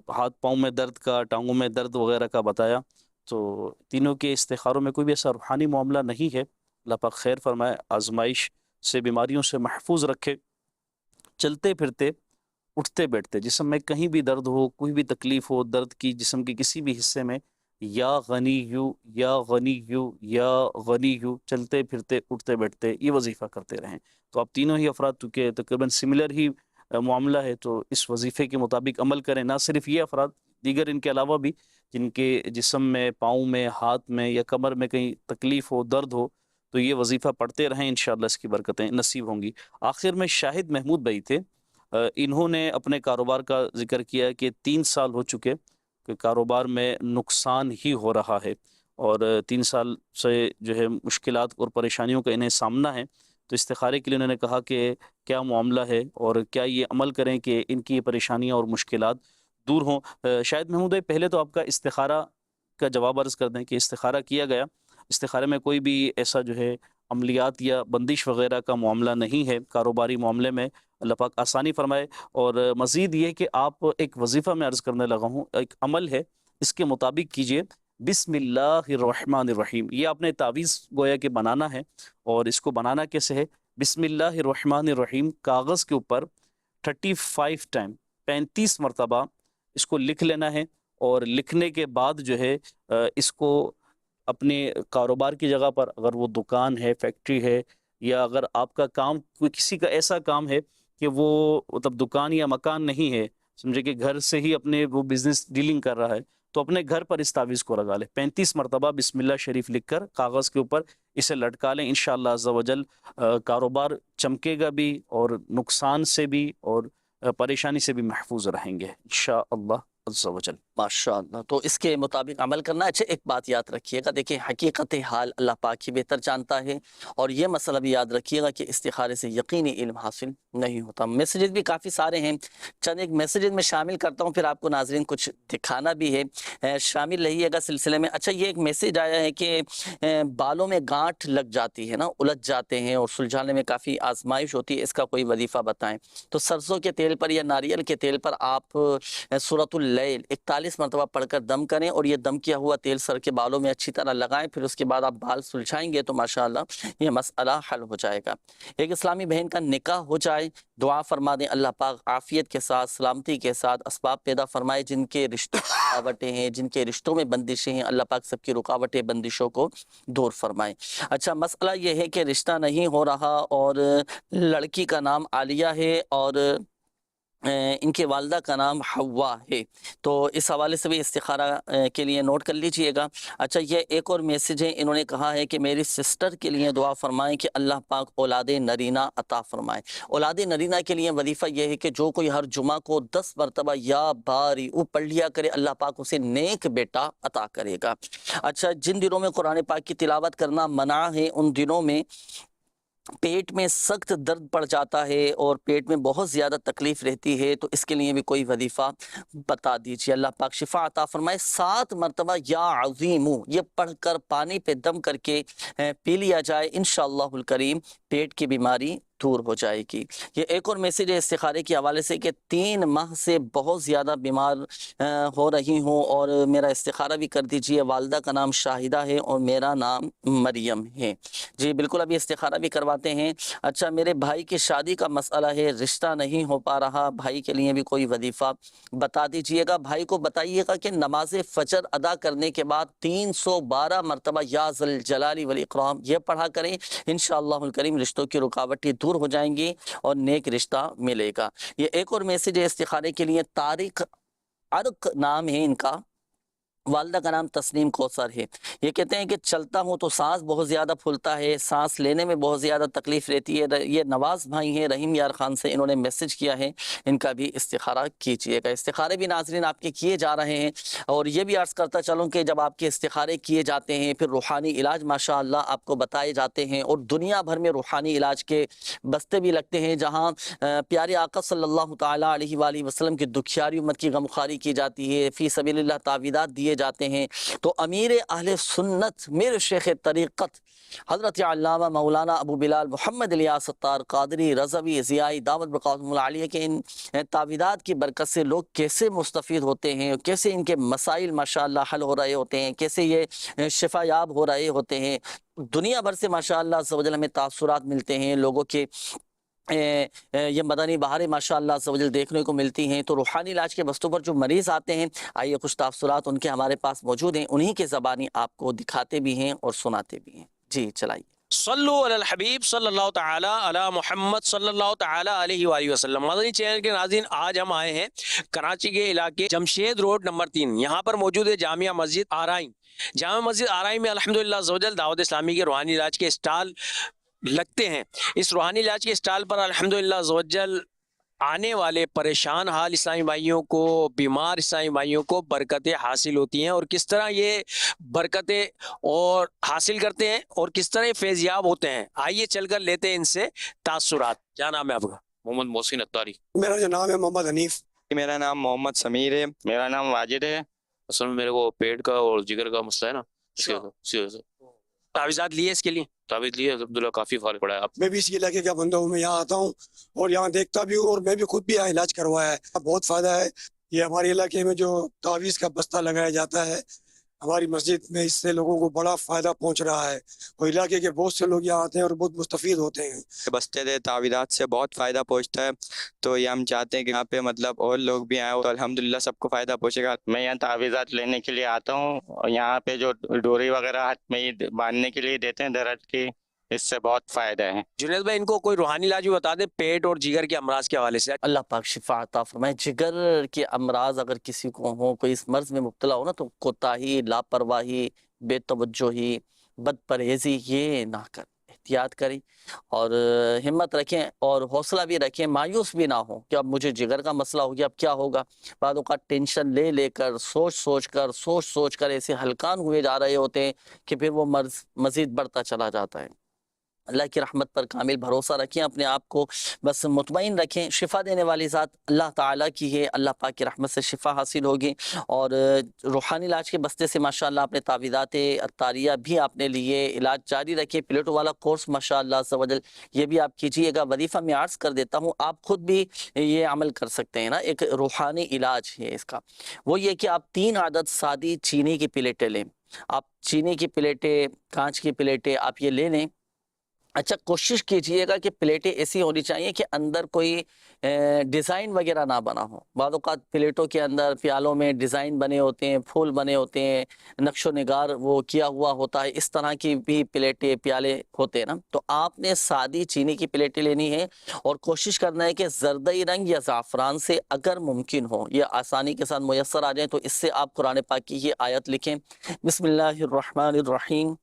Speaker 7: ہاتھ پاؤں میں درد کا, ٹانگوں میں درد وغیرہ کا بتایا. تو تینوں کے استخاروں میں کوئی بھی ایسا روحانی معاملہ نہیں ہے. اللہ پاک خیر فرمائے, آزمائش سے, بیماریوں سے محفوظ رکھے. چلتے پھرتے, اٹھتے بیٹھتے, جسم میں کہیں بھی درد ہو, کوئی بھی تکلیف ہو, درد کی جسم کے کسی بھی حصے میں, یا غنی یو یا غنی یو یا غنی یو, چلتے پھرتے اٹھتے بیٹھتے یہ وظیفہ کرتے رہیں. تو آپ تینوں ہی افراد چونکہ تقریباً سملر ہی معاملہ ہے تو اس وظیفے کے مطابق عمل کریں. نہ صرف یہ افراد, دیگر ان کے علاوہ بھی جن کے جسم میں, پاؤں میں, ہاتھ میں یا کمر میں کہیں تکلیف ہو, درد ہو, تو یہ وظیفہ پڑھتے رہیں, انشاءاللہ اس کی برکتیں نصیب ہوں گی. آخر میں شاہد محمود بھائی تھے, انہوں نے اپنے کاروبار کا ذکر کیا کہ 3 سال ہو چکے کہ کاروبار میں نقصان ہی ہو رہا ہے, اور 3 سال سے جو ہے مشکلات اور پریشانیوں کا انہیں سامنا ہے. تو استخارے کے لیے انہوں نے کہا کہ کیا معاملہ ہے اور کیا یہ عمل کریں کہ ان کی پریشانیاں اور مشکلات دور ہوں. شاہد محمود بھائی, پہلے تو آپ کا استخارہ کا جواب عرض کر دیں کہ استخارہ کیا گیا, استخارے میں کوئی بھی ایسا جو ہے عملیات یا بندش وغیرہ کا معاملہ نہیں ہے. کاروباری معاملے میں اللہ پاک آسانی فرمائے. اور مزید یہ کہ آپ ایک وظیفہ میں عرض کرنے لگا ہوں, ایک عمل ہے, اس کے مطابق کیجئے بسم اللہ الرحمن الرحیم. یہ آپ نے تعویذ گویا کہ بنانا ہے, اور اس کو بنانا کیسے ہے؟ بسم اللہ الرحمن الرحیم کاغذ کے اوپر 35 ٹائم 35 مرتبہ اس کو لکھ لینا ہے, اور لکھنے کے بعد جو ہے اس کو اپنے کاروبار کی جگہ پر, اگر وہ دکان ہے, فیکٹری ہے, یا اگر آپ کا کام کوئی کسی کا ایسا کام ہے کہ وہ مطلب دکان یا مکان نہیں ہے, سمجھے کہ گھر سے ہی اپنے وہ بزنس ڈیلنگ کر رہا ہے, تو اپنے گھر پر اس تعویذ کو لگا لے. 35 مرتبہ بسم اللہ شریف لکھ کر کاغذ کے اوپر اسے لٹکا لیں. انشاءاللہ عز و جل کاروبار چمکے گا بھی, اور نقصان سے بھی اور پریشانی سے بھی محفوظ رہیں گے انشاءاللہ عز و جل.
Speaker 2: ماشاءاللہ, تو اس کے مطابق عمل کرنا. اچھا ایک بات یاد رکھیے گا, دیکھیں حقیقت حال اللہ پاک ہی بہتر جانتا ہے, اور یہ مسئلہ بھی یاد رکھیے گا کہ استخارے سے یقینی علم حاصل نہیں ہوتا. میسیجز بھی کافی سارے ہیں, چند ایک میسیجز میں شامل کرتا ہوں, پھر آپ کو ناظرین کچھ دکھانا بھی ہے, شامل رہیے گا سلسلے میں. اچھا یہ ایک میسیج آیا ہے کہ بالوں میں گانٹھ لگ جاتی ہے نا, الجھ جاتے ہیں اور سلجھانے میں کافی آزمائش ہوتی ہے, اس کا کوئی وظیفہ بتائیں. تو سرسوں کے تیل پر یا ناریل کے تیل پر آپ سورۃ اللیل 41 مرتبہ پڑھ کر دم کریں, اور یہ دم کیا ہوا تیل سر کے بالوں میں اچھی طرح لگائیں, پھر اس کے بعد آپ بال سلجھائیں گے تو ماشاءاللہ یہ مسئلہ حل ہو جائے گا. ایک اسلامی بہن کا نکاح ہو جائے, دعا فرما دیں اللہ پاک عافیت کے ساتھ, سلامتی کے ساتھ اسباب پیدا فرمائے. جن کے رشتوں میں رکاوٹیں ہیں, جن کے رشتوں میں بندشیں ہیں, اللہ پاک سب کی رکاوٹیں بندشوں کو دور فرمائے. اچھا مسئلہ یہ ہے کہ رشتہ نہیں ہو رہا, اور لڑکی کا نام عالیہ ہے اور ان کے والدہ کا نام حوا ہے, تو اس حوالے سے بھی استخارہ کے لیے نوٹ کر لیجئے گا. اچھا یہ ایک اور میسیج ہے, انہوں نے کہا ہے کہ میری سسٹر کے لیے دعا فرمائیں کہ اللہ پاک اولاد نرینہ عطا فرمائے. اولاد نرینہ کے لیے وظیفہ یہ ہے کہ جو کوئی ہر جمعہ کو 10 مرتبہ یا باری پڑھ لیا کرے, اللہ پاک اسے نیک بیٹا عطا کرے گا. اچھا جن دنوں میں قرآن پاک کی تلاوت کرنا منع ہے, ان دنوں میں پیٹ میں سخت درد پڑ جاتا ہے اور پیٹ میں بہت زیادہ تکلیف رہتی ہے, تو اس کے لیے بھی کوئی وظیفہ بتا دیجیے. اللہ پاک شفا عطا فرمائے. 7 مرتبہ یا عظیمو یہ پڑھ کر پانی پہ دم کر کے پی لیا جائے, انشاءاللہ الکریم پیٹ کی بیماری دور ہو جائے گی۔ یہ ایک اور میسیج ہے استخارے کے حوالے سے کہ 3 ماہ سے بہت زیادہ بیمار ہو رہی ہوں اور میرا استخارہ بھی کر دیجئے۔ والدہ کا نام شاہدہ ہے اور میرا نام مریم ہے۔ جی بالکل ابھی استخارہ بھی کرواتے ہیں۔ اچھا میرے بھائی کی شادی کا مسئلہ ہے، رشتہ نہیں ہو پا رہا، بھائی کے لیے بھی کوئی وظیفہ بتا دیجئے گا۔ بھائی کو بتائیے گا کہ نماز فجر ادا کرنے کے بعد 312 مرتبہ یا ذا الجلال والاکرام یہ پڑھا کریں، انشاءاللہ الکریم رشتوں کی رکاوٹیں دور ہو جائیں گی اور نیک رشتہ ملے گا۔ یہ ایک اور میسیج ہے استخارے کے لیے، طارق عرق نام ہے ان کا، والدہ کا نام تسنیم کوثر ہے۔ یہ کہتے ہیں کہ چلتا ہوں تو سانس بہت زیادہ پھولتا ہے، سانس لینے میں بہت زیادہ تکلیف رہتی ہے۔ یہ نواز بھائی ہیں رحیم یار خان سے، انہوں نے میسج کیا ہے، ان کا بھی استخارہ کیجئے گا۔ استخارے بھی ناظرین آپ کے کیے جا رہے ہیں، اور یہ بھی عرض کرتا چلوں کہ جب آپ کے استخارے کیے جاتے ہیں پھر روحانی علاج ماشاءاللہ آپ کو بتائے جاتے ہیں، اور دنیا بھر میں روحانی علاج کے بستے بھی لگتے ہیں، جہاں پیارے آقا صلی اللہ تعالیٰ علیہ وآلہ وسلم کی دکھیاری امت کی غمخواری کی جاتی ہے، فی سبیل اللہ تعویذات دیے جاتے ہیں۔ تو امیر اہل سنت میرے شیخ طریقت حضرت علامہ مولانا ابو بلال محمد الیاس ستار قادری رضوی ضیائی دعوت بقاؤتهم العالیہ کے ان تعویذات کی برکت سے لوگ کیسے مستفید ہوتے ہیں، کیسے ان کے مسائل ماشاءاللہ حل ہو رہے ہوتے ہیں، کیسے یہ شفا یاب ہو رہے ہوتے ہیں۔ دنیا بھر سے ماشاءاللہ عز و جل ہمیں تاثرات ملتے ہیں، لوگوں کے یہ مدنی بہاریں ماشاءاللہ عز و جل دیکھنے کو ملتی ہیں۔ تو روحانی علاج کے بستوں پر جو مریض آتے ہیں، آئیے کچھ تاثرات ان کے ہمارے پاس موجود ہیں، انہی کے زبانی آپ کو دکھاتے بھی ہیں اور سناتے بھی ہیں۔ جی چلائیے۔
Speaker 12: صلو علی الحبیب صلی اللہ تعالی علی محمد صلی اللہ تعالی علیہ وآلہ وسلم۔ مدنی چینل کے ناظرین، آج ہم آئے ہیں کراچی کے علاقے جمشید روڈ نمبر 3، یہاں پر موجود ہے جامعہ مسجد آرائیں۔ جامعہ مسجد آرائیں میں الحمدللہ عز و جل دعوت اسلامی کے روحانی علاج کے اسٹال لگتے ہیں۔ اس روحانی علاج کے اسٹال پر الحمدللہ عز و جل آنے والے پریشان حال اسلامی بھائیوں کو، بیمار اسلامی بھائیوں کو برکتیں حاصل ہوتی ہیں، اور کس طرح یہ برکتیں اور حاصل کرتے ہیں اور کس طرح یہ فیضیاب ہوتے ہیں، آئیے چل کر لیتے ہیں ان سے تاثرات۔ کیا نام ہے آپ کا؟
Speaker 13: محمد محسن اتاری۔
Speaker 14: میرا جو نام ہے محمد حنیف۔
Speaker 13: میرا نام محمد سمیر ہے۔ میرا نام واجد ہے۔ اصل میں میرے کو پیٹ کا اور جگر کا مسئلہ ہے نا، اس کی
Speaker 12: تعویذات لیے اس کے لیے؟
Speaker 13: تعویذ لیے الحمدللہ، کافی فرق پڑا ہے۔
Speaker 14: میں بھی اسی علاقے کا بندہ ہوں، میں یہاں آتا ہوں اور یہاں دیکھتا بھی ہوں، اور میں بھی خود بھی یہاں علاج کروایا ہے، بہت فائدہ ہے۔ یہ ہمارے علاقے میں جو تعویذ کا بستہ لگایا جاتا ہے ہماری مسجد میں، اس سے لوگوں کو بڑا فائدہ پہنچ رہا ہے، اور علاقے کے بہت سے لوگ یہاں آتے ہیں اور بہت مستفید ہوتے ہیں۔
Speaker 15: بستے دے تعویذات سے بہت فائدہ پہنچتا ہے، تو یہ ہم چاہتے ہیں کہ یہاں پہ مطلب اور لوگ بھی آئیں تو الحمدللہ سب کو فائدہ پہنچے گا۔
Speaker 6: میں یہاں تعویذات لینے کے لیے آتا ہوں، اور یہاں پہ جو ڈوری وغیرہ ہاتھ میں باندھنے کے لیے دیتے ہیں درد کی، اس سے بہت فائدہ ہے۔
Speaker 12: جنید بھائی ان کو کوئی روحانی علاج بھی بتا دیں پیٹ اور جگر کے امراض کے حوالے سے۔
Speaker 2: اللہ پاک شفا عطا فرمائے۔ جگر کے امراض اگر کسی کو ہو، کوئی اس مرض میں مبتلا ہو نا، تو کوتاہی، لاپرواہی، بے توجہی، بد پرہیزی یہ نہ کریں، احتیاط کریں اور ہمت رکھیں اور حوصلہ بھی رکھیں، مایوس بھی نہ ہوں کہ اب مجھے جگر کا مسئلہ ہو گیا، اب کیا ہوگا۔ بعد اوقات ٹینشن لے کر سوچ کر ایسے ہلکان ہوئے جا رہے ہوتے ہیں کہ پھر وہ مرض مزید بڑھتا چلا جاتا ہے۔ اللہ کی رحمت پر کامل بھروسہ رکھیں، اپنے آپ کو بس مطمئن رکھیں، شفا دینے والی ذات اللہ تعالیٰ کی ہے، اللہ پاک کی رحمت سے شفا حاصل ہوگی۔ اور روحانی علاج کے بستے سے ماشاءاللہ اپنے تعویذات عطاریہ بھی آپ نے لیے، علاج جاری رکھیں۔ پلیٹو والا کورس ماشاءاللہ عز و جل یہ بھی آپ کیجیے گا۔ وظیفہ میں عرض کر دیتا ہوں، آپ خود بھی یہ عمل کر سکتے ہیں نا، ایک روحانی علاج ہے اس کا، وہ یہ کہ آپ 3 عدد سادی چینی کی پلیٹیں لیں۔ آپ چینی کی پلیٹیں، کانچ کی پلیٹیں آپ یہ لے لیں۔ اچھا کوشش کیجئے گا کہ پلیٹیں ایسی ہونی چاہیے کہ اندر کوئی ڈیزائن وغیرہ نہ بنا ہو۔ بعض اوقات پلیٹوں کے اندر، پیالوں میں ڈیزائن بنے ہوتے ہیں، پھول بنے ہوتے ہیں، نقش و نگار وہ کیا ہوا ہوتا ہے، اس طرح کی بھی پلیٹیں پیالے ہوتے ہیں نا۔ تو آپ نے سادی چینی کی پلیٹیں لینی ہے اور کوشش کرنا ہے کہ زردئی رنگ یا زعفران سے اگر ممکن ہو، یہ آسانی کے ساتھ میسر آ جائیں، تو اس سے آپ قرآن پاک کی یہ آیت لکھیں، بسم اللہ الرحمن الرحیم،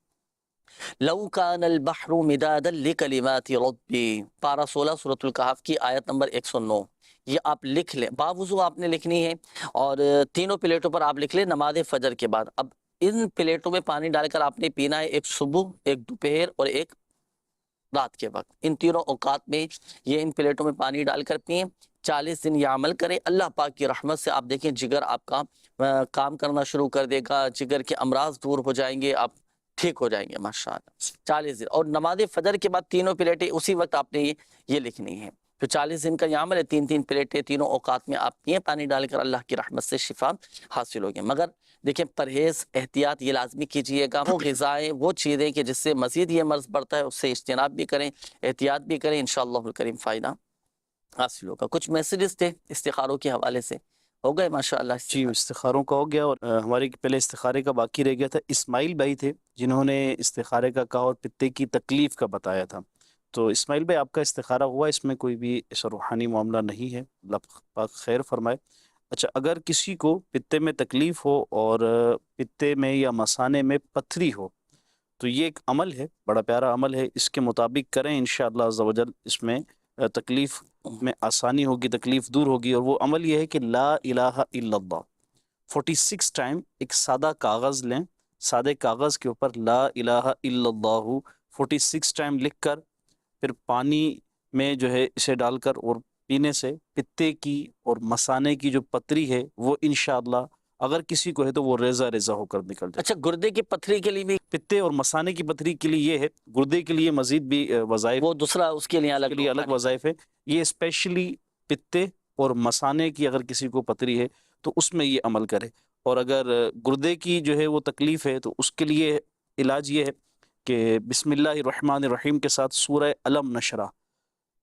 Speaker 2: لو کان البحر مدادا لکلمات ربی، پارہ 16 سورۃ الکہف کی آیت نمبر 109۔ یہ آپ لکھ لیں، باوضو آپ نے لکھنی ہے، اور تینوں پلیٹوں پر آپ لکھ لیں نماز فجر کے بعد۔ اب ان پلیٹوں میں پانی ڈال کر آپ نے پینا ہے، ایک صبح، ایک دوپہر اور ایک رات کے وقت، ان تینوں اوقات میں یہ ان پلیٹوں میں پانی ڈال کر پئیں۔ 40 دن یہ عمل کریں، اللہ پاک کی رحمت سے آپ دیکھیں جگر آپ کا کام کرنا شروع کر دے گا، جگر کے امراض دور ہو جائیں گے، آپ ٹھیک ہو جائیں گے ماشاءاللہ 40 دن. اور نماز فجر کے بعد تینوں پلیٹیں اسی وقت آپ نے یہ لکھنی ہے. تو 40 دن کا یہ عمل ہے، 3 پلیٹیں تینوں اوقات میں آپ پیئیں پانی ڈال کر، اللہ کی رحمت سے شفا حاصل ہوگی. مگر دیکھیں پرہیز احتیاط یہ لازمی کیجئے گا. وہ غذائیں، وہ چیزیں کہ جس سے مزید یہ مرض بڑھتا ہے، اس سے اجتناب بھی کریں، احتیاط بھی کریں، انشاءاللہ الکریم فائدہ حاصل ہوگا. کچھ میسیجز تھے استخاروں کے حوالے سے، ہو گئے ماشاءاللہ؟
Speaker 7: جی استخاروں کا ہو گیا، اور ہمارے پہلے استخارے کا باقی رہ گیا تھا. اسماعیل بھائی تھے جنہوں نے استخارے کا کہا اور پتے کی تکلیف کا بتایا تھا. تو اسماعیل بھائی آپ کا استخارہ ہوا، اس میں کوئی بھی ایسا روحانی معاملہ نہیں ہے، اللہ پاک خیر فرمائے. اچھا، اگر کسی کو پتے میں تکلیف ہو اور پتے میں یا مثانے میں پتھری ہو تو یہ ایک عمل ہے، بڑا پیارا عمل ہے، اس کے مطابق کریں انشاءاللہ عز و جل. اس میں تکلیف میں آسانی ہوگی، تکلیف دور ہوگی. اور وہ عمل یہ ہے کہ لا الہ الا اللہ 46 ٹائم ایک سادہ کاغذ لیں، سادے کاغذ کے اوپر لا الہ الا اللہ 46 ٹائم لکھ کر پھر پانی میں جو ہے اسے ڈال کر اور پینے سے پتے کی اور مثانے کی جو پتری ہے وہ انشاءاللہ اگر کسی کو ہے تو وہ ریزہ ریزہ ہو کر نکل جائے.
Speaker 2: اچھا، گردے کی پتھری کے لیے بھی؟
Speaker 7: پتے اور مثانے کی پتھری کے لیے یہ ہے، گردے کے لیے مزید بھی وظائف،
Speaker 2: وہ دوسرا اس کے لیے
Speaker 7: الگ وظائف ہے. یہ اسپیشلی پتے اور مثانے کی اگر کسی کو پتری ہے تو اس میں یہ عمل کرے. اور اگر گردے کی جو ہے وہ تکلیف ہے تو اس کے لیے علاج یہ ہے کہ بسم اللہ الرحمن الرحیم کے ساتھ سورہ علم نشرہ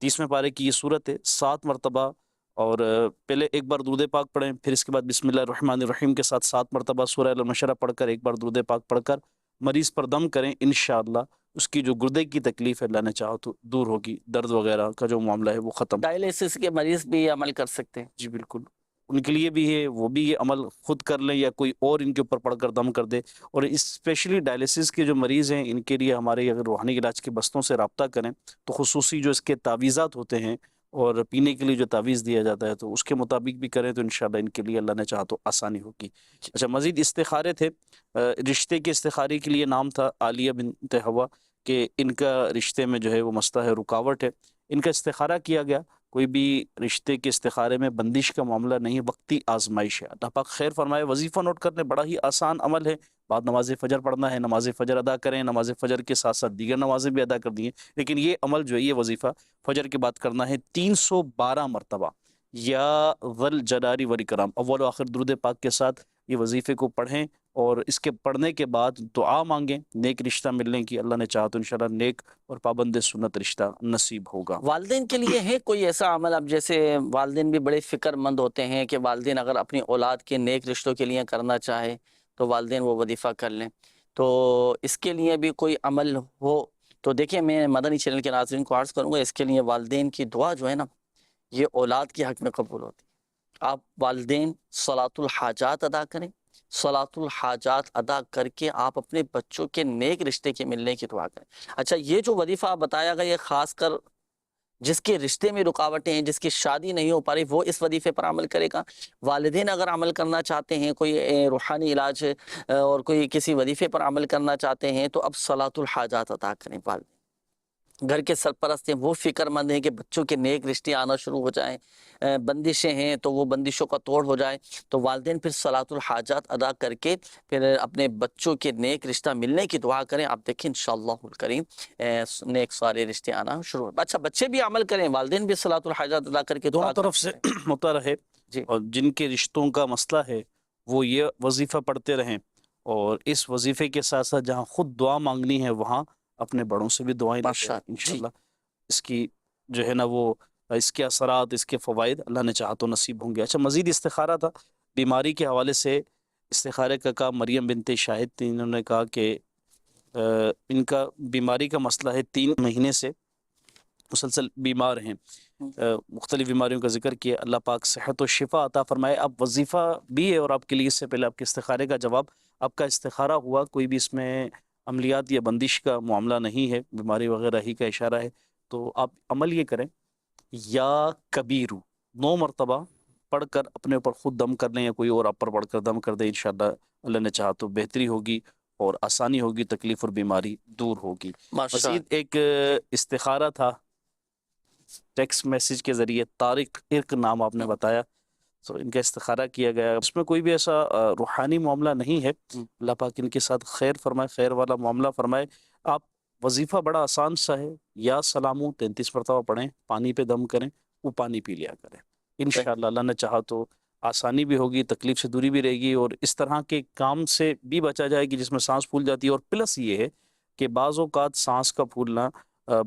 Speaker 7: 30ویں پارے کی یہ صورت ہے 7 مرتبہ، اور پہلے ایک بار درود پاک پڑھیں، پھر اس کے بعد بسم اللہ الرحمن الرحیم کے ساتھ 7 مرتبہ سورہ علم نشرہ پڑھ کر ایک بار درود پاک پڑھ کر مریض پر دم کریں. انشاءاللہ اس کی جو گردے کی تکلیف ہے اللہ نے چاہو تو دور ہوگی، درد وغیرہ کا جو معاملہ ہے وہ ختم.
Speaker 2: ڈائلیسس کے مریض بھی یہ عمل کر سکتے ہیں؟
Speaker 7: جی بالکل، ان کے لیے بھی ہے، وہ بھی یہ عمل خود کر لیں یا کوئی اور ان کے اوپر پڑھ کر دم کر دے. اور اسپیشلی ڈائلیسس کے جو مریض ہیں ان کے لیے ہمارے اگر روحانی علاج کے بستوں سے رابطہ کریں تو خصوصی جو اس کے تعویذات ہوتے ہیں اور پینے کے لیے جو تعویذ دیا جاتا ہے تو اس کے مطابق بھی کریں تو انشاءاللہ ان کے لیے اللہ نے چاہا تو آسانی ہوگی. اچھا، مزید استخارے تھے. رشتے کے استخارے کے لیے نام تھا عالیہ بنت ہوا کہ ان کا رشتے میں جو ہے وہ مسئلہ ہے، رکاوٹ ہے. ان کا استخارہ کیا گیا. کوئی بھی رشتے کے استخارے میں بندش کا معاملہ نہیں، وقتی آزمائش ہے. اللہ پاک خیر فرمائے. وظیفہ نوٹ کرنے بڑا ہی آسان عمل ہے. بعد نماز فجر پڑھنا ہے، نماز فجر ادا کریں، نماز فجر کے ساتھ ساتھ دیگر نمازیں بھی ادا کر دی ہیں. لیکن یہ عمل جو ہے یہ وظیفہ فجر کے بعد کرنا ہے 312 مرتبہ یا ذل جلال والاکرام اول و آخر درود پاک کے ساتھ یہ وظیفے کو پڑھیں، اور اس کے پڑھنے کے بعد دعا مانگیں نیک رشتہ ملنے کی. اللہ نے چاہا تو انشاءاللہ نیک اور پابند سنت رشتہ نصیب ہوگا.
Speaker 2: والدین کے لیے ہے کوئی ایسا عمل؟ اب جیسے والدین بھی بڑے فکر مند ہوتے ہیں کہ والدین اگر اپنی اولاد کے نیک رشتوں کے لیے کرنا چاہے تو والدین وہ وظیفہ کر لیں، تو اس کے لیے بھی کوئی عمل ہو تو دیکھیں میں مدنی چینل کے ناظرین کو عرض کروں گا، اس کے لیے والدین کی دعا جو ہے نا یہ اولاد کے حق میں قبول ہوتی ہے. آپ والدین صلاۃ الحاجات ادا کریں، صلاۃ الحاجات ادا کر کے آپ اپنے بچوں کے نیک رشتے کے ملنے کی دعا کریں. اچھا، یہ جو وظیفہ بتایا گیا یہ خاص کر جس کے رشتے میں رکاوٹیں ہیں، جس کی شادی نہیں ہو پا رہی، وہ اس وظیفے پر عمل کرے گا. والدین اگر عمل کرنا چاہتے ہیں، کوئی روحانی علاج اور کوئی کسی وظیفے پر عمل کرنا چاہتے ہیں تو اب صلاۃ الحاجات ادا کریں. والدین گھر کے سرپرست ہیں، وہ فکر مند ہیں کہ بچوں کے نیک رشتے آنا شروع ہو جائیں، بندشیں ہیں تو وہ بندشوں کا توڑ ہو جائے، تو والدین پھر صلاۃ الحاجات ادا کر کے پھر اپنے بچوں کے نیک رشتہ ملنے کی دعا کریں. آپ دیکھیں انشاءاللہ الکریم نیک سارے رشتے آنا شروع ہو. اچھا، بچے بھی عمل کریں، والدین بھی صلاۃ الحاجات ادا کر کے
Speaker 7: دونوں طرف سے ہوتا رہے. اور جن کے رشتوں کا مسئلہ ہے وہ یہ وظیفہ پڑھتے رہیں، اور اس وظیفے کے ساتھ ساتھ جہاں خود دعا مانگنی ہے وہاں اپنے بڑوں سے بھی دعائیں انشاءاللہ اس کی جو ہے نا وہ اس کے اثرات، اس کے فوائد اللہ نے چاہا تو نصیب ہوں گے. اچھا، مزید استخارہ تھا بیماری کے حوالے سے. استخارے کا کہا مریم بنت شاہد تھی، انہوں نے کہا کہ ان کا بیماری کا مسئلہ ہے، 3 مہینے سے مسلسل بیمار ہیں، مختلف بیماریوں کا ذکر کیا. اللہ پاک صحت و شفا عطا فرمائے. اب وظیفہ بھی ہے اور آپ کے لیے اس سے پہلے آپ کے استخارے کا جواب. آپ کا استخارہ ہوا، کوئی بھی اس میں عملیات یا بندش کا معاملہ نہیں ہے، بیماری وغیرہ ہی کا اشارہ ہے. تو آپ عمل یہ کریں، یا کبیرو 9 مرتبہ پڑھ کر اپنے اوپر خود دم کر لیں یا کوئی اور آپ پر پڑھ کر دم کر دیں. انشاءاللہ اللہ نے چاہا تو بہتری ہوگی اور آسانی ہوگی، تکلیف اور بیماری دور ہوگی. مزید ایک استخارہ تھا ٹیکسٹ میسیج کے ذریعے، طارق ارق نام آپ نے بتایا. تو ان کا استخارہ کیا گیا. اس میں کوئی بھی ایسا روحانی معاملہ نہیں ہے. اللہ پاک ان کے ساتھ خیر فرمائے, خیر والا معاملہ فرمائے. آپ وظیفہ بڑا آسان سا ہے, یا سلاموں 33 مرتبہ پڑھیں, پانی پہ دم کریں, وہ پانی پی لیا کریں. انشاءاللہ اللہ نے چاہا تو آسانی بھی ہوگی, تکلیف سے دوری بھی رہے گی, اور اس طرح کے کام سے بھی بچا جائے گی جس میں سانس پھول جاتی ہے. اور پلس یہ ہے کہ بعض اوقات سانس کا پھولنا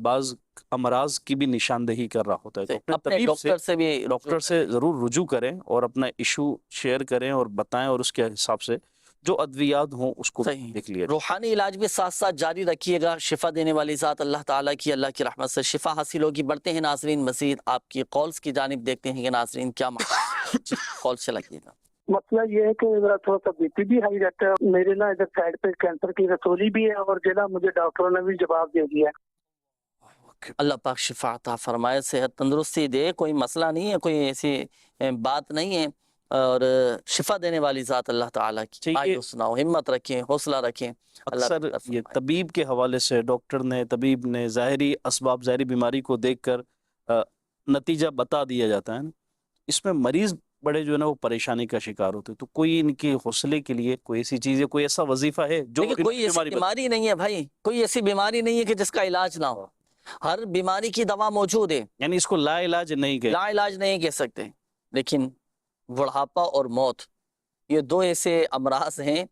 Speaker 7: بعض امراض کی بھی نشاندہی کر رہا ہوتا ہے. تو اپنے طبیب ڈاکٹر سے ضرور رجوع کریں اور اپنا ایشو شیئر کریں اور بتائیں, اور اس کے حساب سے جو ادویات ہوں اس کو دیکھ لیا.
Speaker 2: روحانی علاج بھی ساتھ ساتھ جاری رکھیے گا. شفا دینے والی ذات اللہ تعالیٰ کی, اللہ کی رحمت سے شفا حاصل ہوگی. بڑھتے ہیں ناظرین مزید آپ کی کالز کی جانب, دیکھتے ہیں کہ ناظرین کیا کال سے لگیے گا.
Speaker 5: مسئلہ یہ ہے کہ میرا تھوڑا سا بی پی بھی ہائی رہتا ہے. میرے نا ادھر سائڈ پہ کینسر کی رسولی بھی ہے, اور جو نا مجھے ڈاکٹروں نے بھی جواب دے دیا.
Speaker 2: اللہ پاک شفا عطا فرمائے, صحت تندرستی دے. کوئی مسئلہ نہیں ہے, کوئی ایسی بات نہیں ہے, اور شفا دینے والی ذات اللہ تعالیٰ کی. آئیے سناؤ, ہمت رکھیں, حوصلہ رکھیں.
Speaker 7: اکثر یہ طبیب کے حوالے سے ڈاکٹر نے, طبیب نے ظاہری اسباب, ظاہری بیماری کو دیکھ کر نتیجہ بتا دیا جاتا ہے نا. اس میں مریض بڑے جو ہے نا وہ پریشانی کا شکار ہوتے. تو کوئی ان کے حوصلے کے لیے کوئی ایسی چیز ہے, کوئی ایسا وظیفہ ہے جو
Speaker 2: کوئی ایسی بیماری نہیں ہے بھائی, کوئی ایسی بیماری نہیں ہے کہ جس کا علاج نہ ہو. ہر بیماری کی دوا موجود ہے.
Speaker 7: یعنی اس کو لا علاج نہیں کہہ,
Speaker 2: لا علاج نہیں کہہ سکتے, لیکن بڑھاپا اور موت یہ دو ایسے امراض ہیں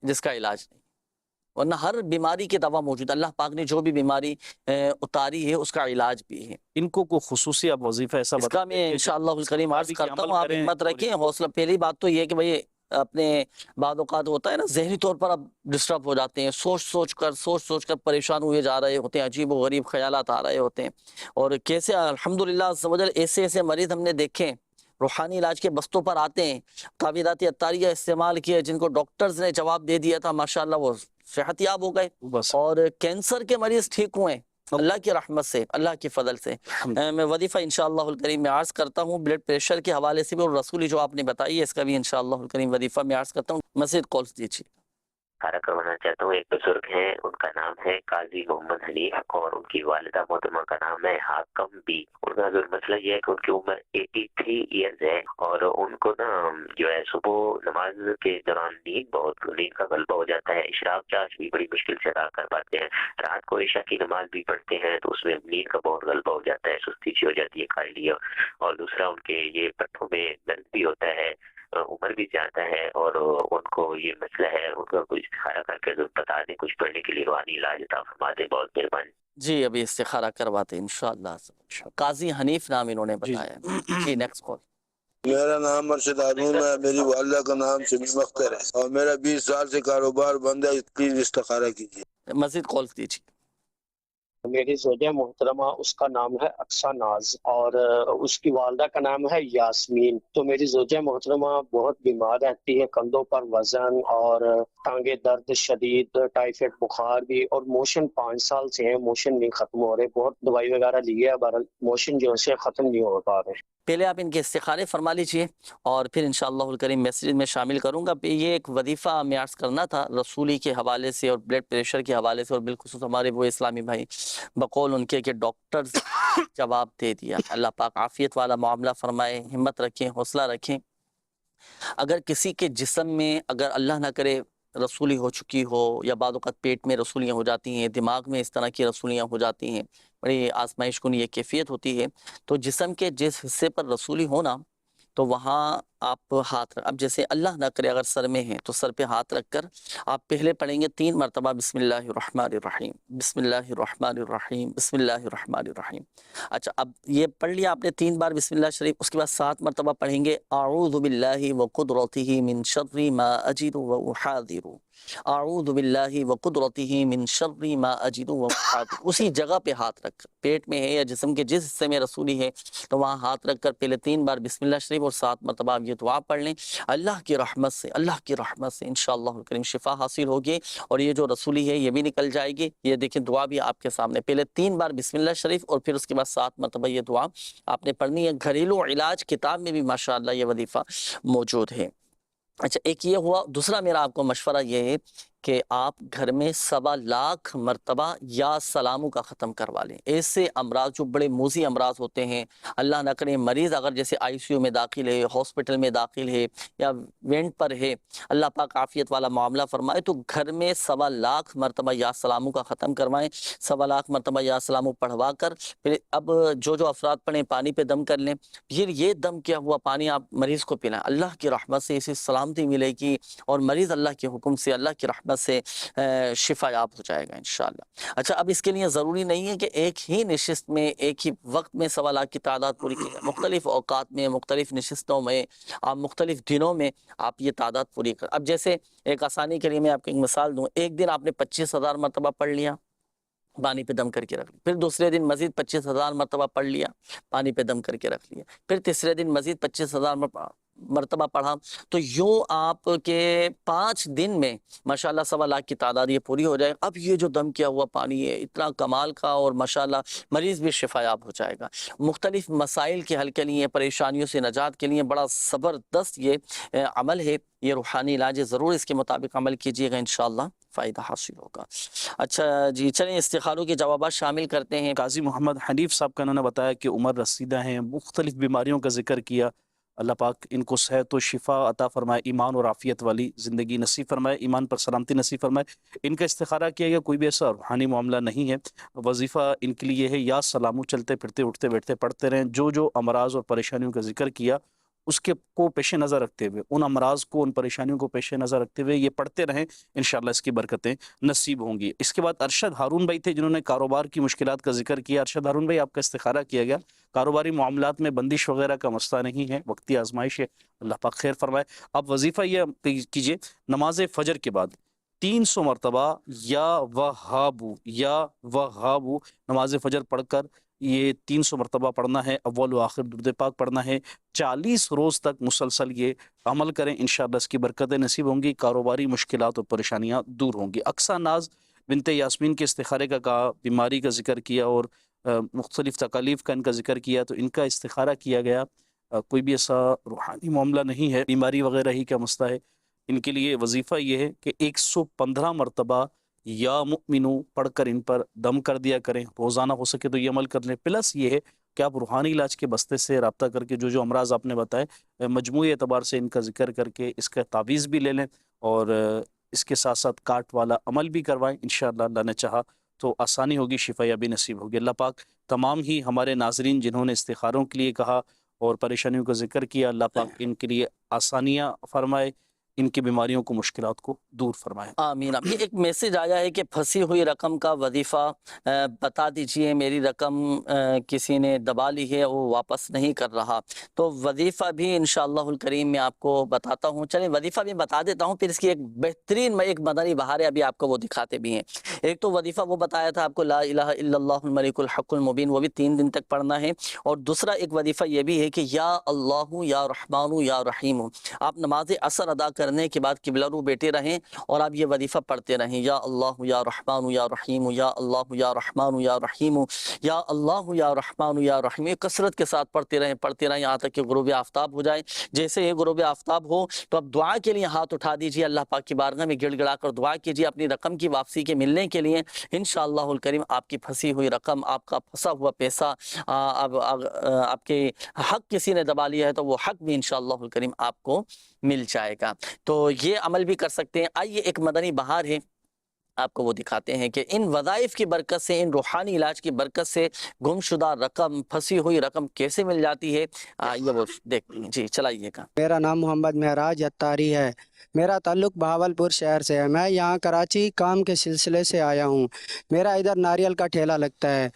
Speaker 2: جس کا علاج نہیں, ورنہ ہر بیماری کی دوا موجود. اللہ پاک نے جو بھی بیماری اتاری ہے اس کا علاج بھی ہے.
Speaker 7: ان کو کوئی خصوصی آپ وظیفہ ایسا
Speaker 2: اس کا میں انشاءاللہ الکریم عرض کرتا ہوں. آپ ہمت رکھیں, حوصلہ. پہلی بات تو یہ کہ بھئی اپنے بعض اوقات ہوتا ہے نا, ذہنی طور پر آپ ڈسٹرب ہو جاتے ہیں, سوچ سوچ کر پریشان ہوئے جا رہے ہوتے ہیں, عجیب و غریب خیالات آ رہے ہوتے ہیں. اور کیسے الحمدللہ عز و جل ایسے مریض ہم نے دیکھے روحانی علاج کے بستوں پر آتے ہیں, تعویذات عطاریہ استعمال کیے, جن کو ڈاکٹرز نے جواب دے دیا تھا, ماشاءاللہ وہ صحت یاب ہو گئے, اور کینسر کے مریض ٹھیک ہوئے اللہ کی رحمت سے, اللہ کے فضل سے. میں وظیفہ انشاءاللہ الکریم میں عرض کرتا ہوں. بلڈ پریشر کے حوالے سے بھی, اور رسولی جو آپ نے بتائی ہے اس کا بھی انشاءاللہ الکریم وظیفہ میں عرض کرتا ہوں. مزید کالز دیجیے.
Speaker 16: اشارہ کروانا چاہتا ہوں. ایک بزرگ ہیں, ان کا نام ہے قاضی محمد حنیف, اور ان کی والدہ محترمہ کا نام ہے حاکم بی. ان کا مسئلہ یہ ہے کہ ان کی عمر 83 ایئرز ہے, اور ان کو نا جو ہے صبح نماز کے دوران نیند کا غلبہ ہو جاتا ہے. اشراق چاش بھی بڑی مشکل سے ادا کر پاتے ہیں. رات کو عشاء کی نماز بھی پڑھتے ہیں تو اس میں نیند کا بہت غلبہ ہو جاتا ہے, سستی سی ہو جاتی ہے کھالی. اور دوسرا ان کے یہ پٹھوں میں درد بھی ہوتا ہے, عمر بھی زیادہ ہے, اور ان کو یہ مسئلہ ہے. ان کا کچھ استخارہ کر کے بتا دیں, کچھ پڑھنے کے لیے روحانی علاج عطا فرما دیں, بہت مہربانی.
Speaker 2: جی ابھی استخارہ کرواتے ہیں انشاءاللہ. قاضی حنیف نام انہوں نے بتایا. جی نیکسٹ کال.
Speaker 17: میرا نام مرشد ہارون ہے, میری والدہ کا نام شمیم اختر ہے, اور میرا 20 سال سے کاروبار بند ہے. پلیز استخارہ کیجیے.
Speaker 2: مزید کالز دیجیے.
Speaker 18: میری زوجہ محترمہ, اس کا نام ہے اقصا ناز, اور اس کی والدہ کا نام ہے یاسمین. تو میری زوجہ محترمہ بہت بیمار رہتی ہے, کندھوں پر وزن اور ٹانگیں درد شدید, ٹائیفائڈ بخار بھی, اور موشن 5 سال سے ہیں, موشن نہیں ختم ہو رہے. بہت دوائی وغیرہ لی ہے, بہرحال موشن جو ہے ختم نہیں ہو پا رہے.
Speaker 2: پہلے آپ ان کے استخارے فرما لیجئے, اور پھر انشاءاللہ الکریم میسیج میں شامل کروں گا. یہ ایک وظیفہ میں عرض کرنا تھا رسولی کے حوالے سے اور بلڈ پریشر کے حوالے سے, اور بالخصوص ہمارے وہ اسلامی بھائی بقول ان کے کہ ڈاکٹرز جواب دے دیا. اللہ پاک عافیت والا معاملہ فرمائے, ہمت رکھیں, حوصلہ رکھیں. اگر کسی کے جسم میں اگر اللہ نہ کرے رسولی ہو چکی ہو, یا بعض اوقات پیٹ میں رسولیاں ہو جاتی ہیں, دماغ میں اس طرح کی رسولیاں ہو جاتی ہیں, بڑی آزمائش کن یہ کیفیت ہوتی ہے, تو جسم کے جس حصے پر رسولی ہونا تو وہاں آپ ہاتھ اب جیسے اللہ نہ کرے اگر سر میں ہے تو سر پہ ہاتھ رکھ کر آپ پہلے پڑھیں گے 3 مرتبہ بسم اللہ الرحمن الرحیم, بسم اللہ الرحمن الرحیم, بسم اللہ الرحمن الرحیم. اچھا اب یہ پڑھ لیا آپ نے 3 بار بسم اللہ شریف, اس کے بعد 7 مرتبہ پڑھیں گے اعوذ باللہ وقدرتہ من شر ما اجد واحاذر, اعوذ باللہ وقدرتہ من شر ما اجد واحاذر. اسی جگہ پہ ہاتھ رکھ کر, پیٹ میں ہے یا جسم کے جس حصے میں رسولی ہے تو وہاں ہاتھ رکھ کر پہلے 3 بار بسم اللہ شریف اور 7 مرتبہ آپ یہ دعا پڑھ لیں. اللہ کی رحمت سے انشاءاللہ الکریم شفا حاصل ہوگی, اور یہ جو رسولی ہے یہ بھی نکل جائے گی. یہ دیکھیں دعا بھی آپ کے سامنے, پہلے 3 بار بسم اللہ شریف اور پھر اس کے بعد 7 مرتبہ یہ دعا آپ نے پڑھنی ہے. گھریلو علاج کتاب میں بھی ماشاءاللہ یہ وظیفہ موجود ہے. اچھا ایک یہ ہوا. دوسرا میرا آپ کو مشورہ یہ ہے کہ آپ گھر میں 1.25 مرتبہ یا سلاموں کا ختم کروا لیں. ایسے امراض جو بڑے موذی امراض ہوتے ہیں، اللہ نہ کرے مریض اگر جیسے ICU میں داخل ہے، ہاسپٹل میں داخل ہے یا وینٹ پر ہے، اللہ پاک عافیت والا معاملہ فرمائے، تو گھر میں 1.25 مرتبہ یا سلاموں کا ختم کروائیں. 1.25 مرتبہ یا سلاموں پڑھوا کر پھر اب جو افراد پڑھیں پانی پہ دم کر لیں. پھر یہ دم کیا ہوا پانی آپ مریض کو پلائیں. اللہ کی رحمت سے اسے سلامتی ملے گی اور مریض اللہ کے حکم سے، اللہ کی رحمت سے شفا یاب ہو جائے گا انشاءاللہ. اچھا، اب اس کے لیے ضروری نہیں ہے کہ ایک ہی نشست میں ایک ہی وقت میں 1.25 کی تعداد پوری کی جائے. مختلف اوقات میں، مختلف نشستوں میں، آپ مختلف دنوں میں آپ یہ تعداد پوری کر. اب جیسے ایک آسانی کے لیے میں آپ کو ایک مثال دوں. ایک دن آپ نے 25,000 مرتبہ پڑھ لیا، پانی پہ دم کر کے رکھ لیا. پھر دوسرے دن مزید 25,000 مرتبہ پڑھ لیا، پانی پہ دم کر کے رکھ لیا. پھر تیسرے دن مزید 25,000 مرتبہ پڑھا. تو یوں آپ کے 5 دن میں ماشاءاللہ 1.25 کی تعداد یہ پوری ہو جائے. اب یہ جو دم کیا ہوا پانی ہے اتنا کمال کا، اور ماشاءاللہ مریض بھی شفا یاب ہو جائے گا. مختلف مسائل کے حل کے لیے، پریشانیوں سے نجات کے لیے بڑا زبردست یہ عمل ہے، یہ روحانی علاج ہے. ضرور اس کے مطابق عمل کیجئے گا، انشاءاللہ فائدہ حاصل ہوگا. اچھا جی، چلیں استخاروں کے جوابات شامل کرتے ہیں.
Speaker 7: قاضی محمد حنیف صاحب کا انہوں نے بتایا کہ عمر رسیدہ ہیں، مختلف بیماریوں کا ذکر کیا. اللہ پاک ان کو صحت و شفا عطا فرمائے، ایمان اور عافیت والی زندگی نصیب فرمائے، ایمان پر سلامتی نصیب فرمائے. ان کا استخارہ کیا گیا، کوئی بھی ایسا روحانی معاملہ نہیں ہے. وظیفہ ان کے لیے ہے یا سلاموں، چلتے پھرتے اٹھتے بیٹھتے پڑھتے رہیں. جو امراض اور پریشانیوں کا ذکر کیا اس کے کو پیش نظر رکھتے ہوئے، ان امراض کو، ان پریشانیوں کو پیش نظر رکھتے ہوئے یہ پڑھتے رہیں، انشاءاللہ اس کی برکتیں نصیب ہوں گی. اس کے بعد ارشد ہارون بھائی تھے جنہوں نے کاروبار کی مشکلات کا ذکر کیا. ارشد ہارون بھائی، آپ کا استخارہ کیا گیا. کاروباری معاملات میں بندش وغیرہ کا مسئلہ نہیں ہے، وقتی آزمائش ہے، اللہ پاک خیر فرمائے. آپ وظیفہ یہ کیجئے، نماز فجر کے بعد 300 مرتبہ یا وہابو نماز فجر پڑھ کر یہ 300 مرتبہ پڑھنا ہے. اول و آخر درود پاک پڑھنا ہے. 40 روز تک مسلسل یہ عمل کریں، انشاءاللہ اس کی برکتیں نصیب ہوں گی، کاروباری مشکلات اور پریشانیاں دور ہوں گی. اقصیٰ ناز بنت یاسمین کے استخارے کا کہا، بیماری کا ذکر کیا اور مختلف تکالیف کا ان کا ذکر کیا، تو ان کا استخارہ کیا گیا. کوئی بھی ایسا روحانی معاملہ نہیں ہے، بیماری وغیرہ ہی کا مسئلہ ہے. ان کے لیے وظیفہ یہ ہے کہ 115 مرتبہ یا مؤمنو پڑھ کر ان پر دم کر دیا کریں. روزانہ ہو سکے تو یہ عمل کر لیں. پلس یہ ہے کہ آپ روحانی علاج کے بستے سے رابطہ کر کے جو امراض آپ نے بتائے مجموعی اعتبار سے ان کا ذکر کر کے اس کا تعویذ بھی لے لیں اور اس کے ساتھ ساتھ کاٹ والا عمل بھی کروائیں. انشاءاللہ اللہ نے چاہا تو آسانی ہوگی، شفا یابی نصیب ہوگی. اللہ پاک تمام ہی ہمارے ناظرین جنہوں نے استخاروں کے لیے کہا اور پریشانیوں کا ذکر کیا، اللہ پاک ان کے لیے آسانیاں فرمائے، ان کی بیماریوں کو، مشکلات کو دور فرمائے.
Speaker 2: آمین. ابھی ایک میسج آیا ہے کہ پھنسی ہوئی رقم کا وظیفہ بتا دیجئے، میری رقم کسی نے دبا لی ہے، وہ واپس نہیں کر رہا. تو وظیفہ بھی انشاءاللہ الکریم میں آپ کو بتاتا ہوں. چلیں وظیفہ بھی بتا دیتا ہوں، پھر اس کی ایک بہترین ایک مدنی بہار ہے، ابھی آپ کو وہ دکھاتے بھی ہیں. ایک تو وظیفہ وہ بتایا تھا آپ کو، لا الہ الا اللہ الملک الحق المبین، وہ بھی 3 دن تک پڑھنا ہے. اور دوسرا ایک وظیفہ یہ بھی ہے کہ یا اللہ یا رحمان یا رحیم. آپ نماز عصر ادا کرنے کے بعد قبلہ رو بیٹھے رہیں اور آپ یہ وظیفہ پڑھتے رہیں، یا اللہ یا رحمان یا رحیم، یا اللہ یا رحمان یا رحیم، یا اللہ یا رحمان یا رحیم. کثرت کے ساتھ پڑھتے رہیں یہاں تک کہ غروب آفتاب ہو جائے. جیسے یہ غروب آفتاب ہو تو اب دعا کے لیے ہاتھ اٹھا دیجیے، اللہ پاک کی بارگاہ میں گڑ گڑا کر دعا کیجیے اپنی رقم کی واپسی کے ملنے کے لیے. انشاءاللہ الکریم آپ کی پھنسی ہوئی رقم، آپ کا پھنسا ہوا پیسہ، آپ کے حق کسی نے دبا لیا ہے تو وہ حق بھی انشاءاللہ الکریم آپ کو مل جائے گا. تو یہ عمل بھی کر سکتے ہیں. آئیے ایک مدنی بہار ہے، آپ کو وہ دکھاتے ہیں کہ ان وظائف کی برکت سے، ان روحانی علاج کی برکت سے گمشدہ رقم، پھنسی ہوئی رقم کیسے مل جاتی ہے، یہ وہ دیکھتے ہیں. جی چلائیے گا.
Speaker 19: میرا نام محمد مہراج اتاری ہے. میرا تعلق بہاولپور شہر سے ہے. میں یہاں کراچی کام کے سلسلے سے آیا ہوں. میرا ادھر ناریل کا ٹھیلا لگتا ہے.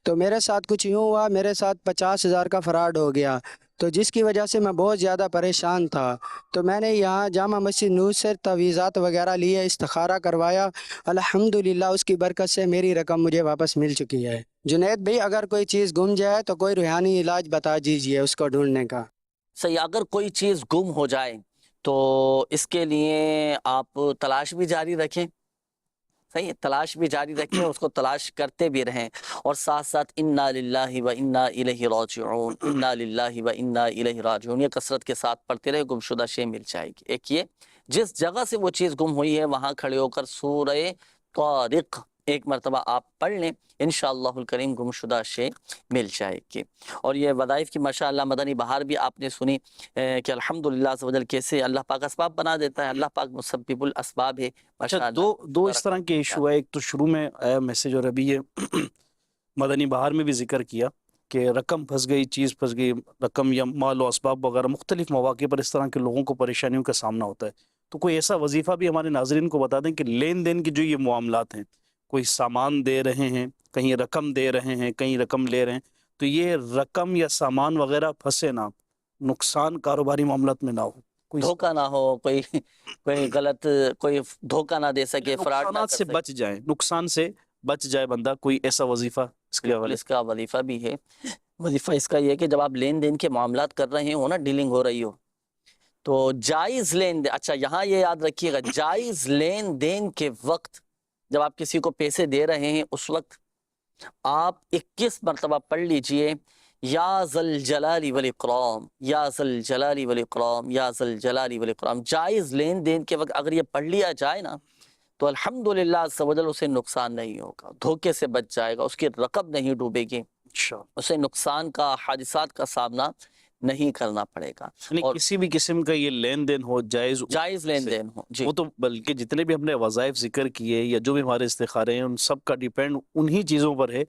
Speaker 19: تو میرے ساتھ کچھ یوں ہوا، میرے ساتھ 50,000 کا فراڈ ہو گیا، تو جس کی وجہ سے میں بہت زیادہ پریشان تھا. تو میں نے یہاں جامع مسجد نور سے تعویذات وغیرہ لیے، استخارہ کروایا. الحمدللہ اس کی برکت سے میری رقم مجھے واپس مل چکی ہے. جنید بھائی، اگر کوئی چیز گم جائے تو کوئی روحانی علاج بتا دیجئے اس کو ڈھونڈنے کا.
Speaker 2: صحیح. اگر کوئی چیز گم ہو جائے تو اس کے لیے آپ تلاش بھی جاری رکھیں. صحیح ہے، تلاش بھی جاری رکھیں، اس کو تلاش کرتے بھی رہیں، اور ساتھ ساتھ انا للہ و انا الیہ راجعون، انا للہ و انا الیہ راجعون یہ کثرت کے ساتھ پڑھتے رہے، گمشدہ شے مل جائے گی. ایک یہ جس جگہ سے وہ چیز گم ہوئی ہے وہاں کھڑے ہو کر سورہ طارق ایک مرتبہ آپ پڑھ لیں، انشاءاللہ الکریم گم شدہ شے مل جائے گی۔ اور یہ وظائف کی ماشاءاللہ مدنی بہار بھی آپ نے سنی کہ الحمدللہ عز و جل کیسے اللہ پاک اسباب بنا دیتا ہے، اللہ پاک مسبب الاسباب ہے
Speaker 7: اچھا،
Speaker 2: ماشاءاللہ۔
Speaker 7: دو اس طرح کے ایشو ہے، ایک تو شروع میں آیا میسیج اور ابھی یہ مدنی بہار میں بھی ذکر کیا کہ رقم پھنس گئی، چیز پھنس گئی، رقم یا مال و اسباب وغیرہ مختلف مواقع پر اس طرح کے لوگوں کو پریشانیوں کا سامنا ہوتا ہے، تو کوئی ایسا وظیفہ بھی ہمارے ناظرین کو بتا دیں کہ لین دین کی جو یہ معاملات ہیں، کوئی سامان دے رہے ہیں، کہیں رقم دے رہے ہیں، کہیں رقم لے رہے ہیں، تو یہ رقم یا سامان وغیرہ پھنسے نہ، نقصان کاروباری معاملات میں نہ ہو، کوئی
Speaker 2: دھوکہ نہ ہو، کوئی غلط کوئی دھوکہ نہ دے سکے، فراڈ نہ
Speaker 7: نقصانات
Speaker 2: کر
Speaker 7: سے
Speaker 2: سکے،
Speaker 7: بچ جائیں، نقصان سے بچ جائے بندہ، کوئی ایسا وظیفہ اس کے
Speaker 2: بالکل
Speaker 7: حوالے
Speaker 2: اس کا وظیفہ بھی ہے۔ وظیفہ اس کا یہ ہے کہ جب آپ لین دین کے معاملات کر رہے ہو نا، ڈیلنگ ہو رہی ہو، تو جائز لین دین، اچھا یہاں یہ یاد رکھیے گا، جائز لین دین کے وقت جب آپ کسی کو پیسے دے رہے ہیں اس وقت آپ 21 مرتبہ پڑھ لیجئے یا ذل جلال والاکرام، یا ذل جلال والاکرام، یا ذل جلال والاکرام۔ جائز لین دین کے وقت اگر یہ پڑھ لیا جائے نا تو الحمدللہ عز و جل اسے نقصان نہیں ہوگا، دھوکے سے بچ جائے گا، اس کی رقم نہیں ڈوبے گی، اسے نقصان کا، حادثات کا سامنا نہیں کرنا پڑے گا۔
Speaker 7: یعنی کسی بھی قسم کا یہ لین دین ہو، جائز
Speaker 2: لین دین ہو جی،
Speaker 7: وہ تو بلکہ جتنے بھی ہم نے وظائف ذکر کیے یا جو بھی ہمارے استخارے ہیں ان سب کا ڈیپینڈ انہی چیزوں پر ہے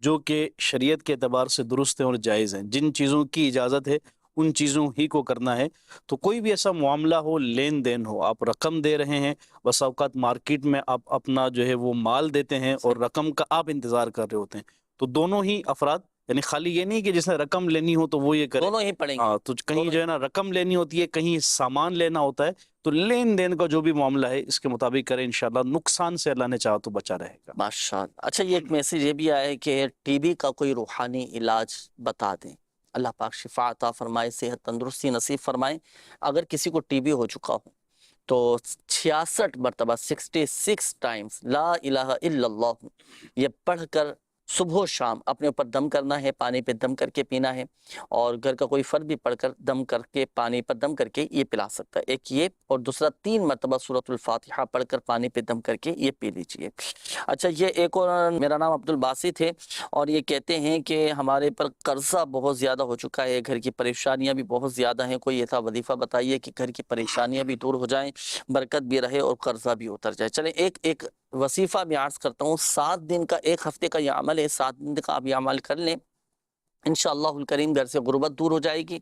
Speaker 7: جو کہ شریعت کے اعتبار سے درست ہیں اور جائز ہیں۔ جن چیزوں کی اجازت ہے ان چیزوں ہی کو کرنا ہے۔ تو کوئی بھی ایسا معاملہ ہو، لین دین ہو، آپ رقم دے رہے ہیں، بس اوقات مارکیٹ میں آپ اپنا جو ہے وہ مال دیتے ہیں اور رقم کا آپ انتظار کر رہے ہوتے ہیں، تو دونوں ہی افراد، یعنی خالی یہ نہیں کہ جس نے رقم لینی ہو تو وہ یہ کرے،
Speaker 2: دونوں ہی پڑیں گے،
Speaker 7: ہاں، تو کہیں جو ہے نا رقم لینی ہوتی ہے، کہیں سامان لینا ہوتا ہے، تو لین دین کا جو بھی معاملہ ہے اس کے مطابق کریں، انشاءاللہ نقصان سے اللہ نے چاہا تو بچا رہے گا۔
Speaker 2: ماشاءاللہ۔ اچھا یہ ایک میسیج یہ بھی آیا ہے کہ ٹی بی کا کوئی روحانی علاج بتا دیں، اللہ پاک شفا عطا فرمائے، صحت تندرستی نصیب فرمائے۔ اگر کسی کو ٹی بی ہو چکا ہو تو 66 مرتبہ 66 ٹائمز لا الہ الا اللہ یہ پڑھ کر صبح و شام اپنے اوپر دم کرنا ہے، پانی پہ دم کر کے پینا ہے، اور گھر کا کوئی فرد بھی پڑھ کر دم کر کے پانی پر دم کر کے یہ پلا سکتا ہے، ایک یہ، اور دوسرا 3 مرتبہ سورۃ الفاتحہ پڑھ کر پانی پہ دم کر کے یہ پی لیجئے۔ اچھا یہ ایک اور، میرا نام عبدالباسط ہے اور یہ کہتے ہیں کہ ہمارے پر قرضہ بہت زیادہ ہو چکا ہے، گھر کی پریشانیاں بھی بہت زیادہ ہیں، کوئی ایسا وظیفہ بتائیے کہ گھر کی پریشانیاں بھی دور ہو جائیں، برکت بھی رہے اور قرضہ بھی اتر جائے۔ چلیں ایک وظیفہ میں عرض کرتا ہوں، 7 دن کا، 1 ہفتے کا یہ عمل ہے، 7 دن کا آپ یہ عمل کر لیں، انشاءاللہ الکریم گھر سے غربت دور ہو جائے گی،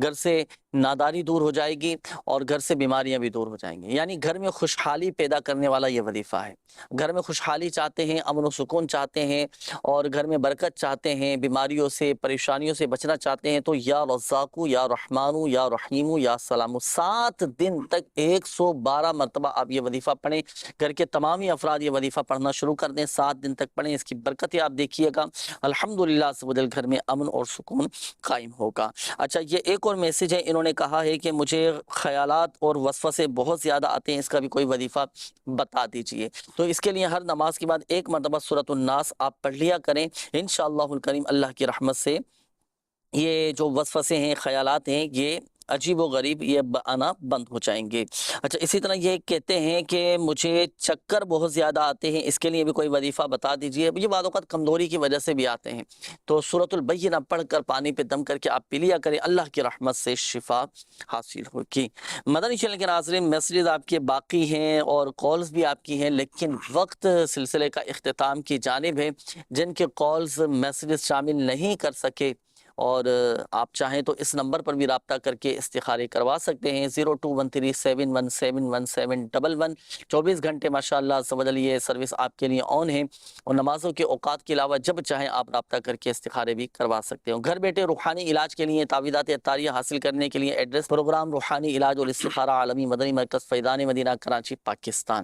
Speaker 2: گھر سے ناداری دور ہو جائے گی، اور گھر سے بیماریاں بھی دور ہو جائیں گی۔ یعنی گھر میں خوشحالی پیدا کرنے والا یہ وظیفہ ہے۔ گھر میں خوشحالی چاہتے ہیں، امن و سکون چاہتے ہیں، اور گھر میں برکت چاہتے ہیں، بیماریوں سے، پریشانیوں سے بچنا چاہتے ہیں، تو یا رزاقو یا رحمانو یا رحیمو یا سلامو 7 دن تک 112 مرتبہ آپ یہ وظیفہ پڑھیں۔ گھر کے تمام ہی افراد یہ وظیفہ پڑھنا شروع کر دیں، 7 دن تک پڑھیں، اس کی برکتیں آپ دیکھیے گا، الحمدللہ عز و جل گھر میں امن اور سکون قائم ہوگا۔ اچھا یہ ایک اور میسیج ہے، انہوں نے کہا ہے کہ مجھے خیالات اور وسوسے بہت زیادہ آتے ہیں، اس کا بھی کوئی وظیفہ بتا دیجئے۔ تو اس کے لیے ہر نماز کے بعد 1 مرتبہ سورۃ الناس آپ پڑھ لیا کریں، انشاءاللہ الکریم اللہ کی رحمت سے یہ جو وسوسے ہیں، خیالات ہیں، یہ عجیب و غریب یہ آنا بند ہو جائیں گے۔ اچھا اسی طرح یہ کہتے ہیں کہ مجھے چکر بہت زیادہ آتے ہیں، اس کے لیے بھی کوئی وظیفہ بتا دیجئے۔ یہ بعض اوقات کمزوری کی وجہ سے بھی آتے ہیں، تو سورۃ البینہ پڑھ کر پانی پہ دم کر کے آپ پی لیا کریں، اللہ کی رحمت سے شفا حاصل ہوگی۔ مدنی چینل کے ناظرین، میسیجز آپ کے باقی ہیں اور کالز بھی آپ کی ہیں، لیکن وقت سلسلے کا اختتام کی جانب ہے۔ جن کے کالز میسیجز شامل نہیں کر سکے اور آپ چاہیں تو اس نمبر پر بھی رابطہ کر کے استخارے کروا سکتے ہیں، 0213717111 24 گھنٹے ماشاءاللہ عز و جل یہ سروس آپ کے لیے آن ہے، اور نمازوں کے اوقات کے علاوہ جب چاہیں آپ رابطہ کر کے استخارے بھی کروا سکتے ہیں۔ گھر بیٹھے روحانی علاج کے لیے، تعویذات عطاریہ حاصل کرنے کے لیے ایڈریس: پروگرام روحانی علاج اور استخارہ، عالمی مدنی مرکز، فیضان مدینہ، کراچی، پاکستان۔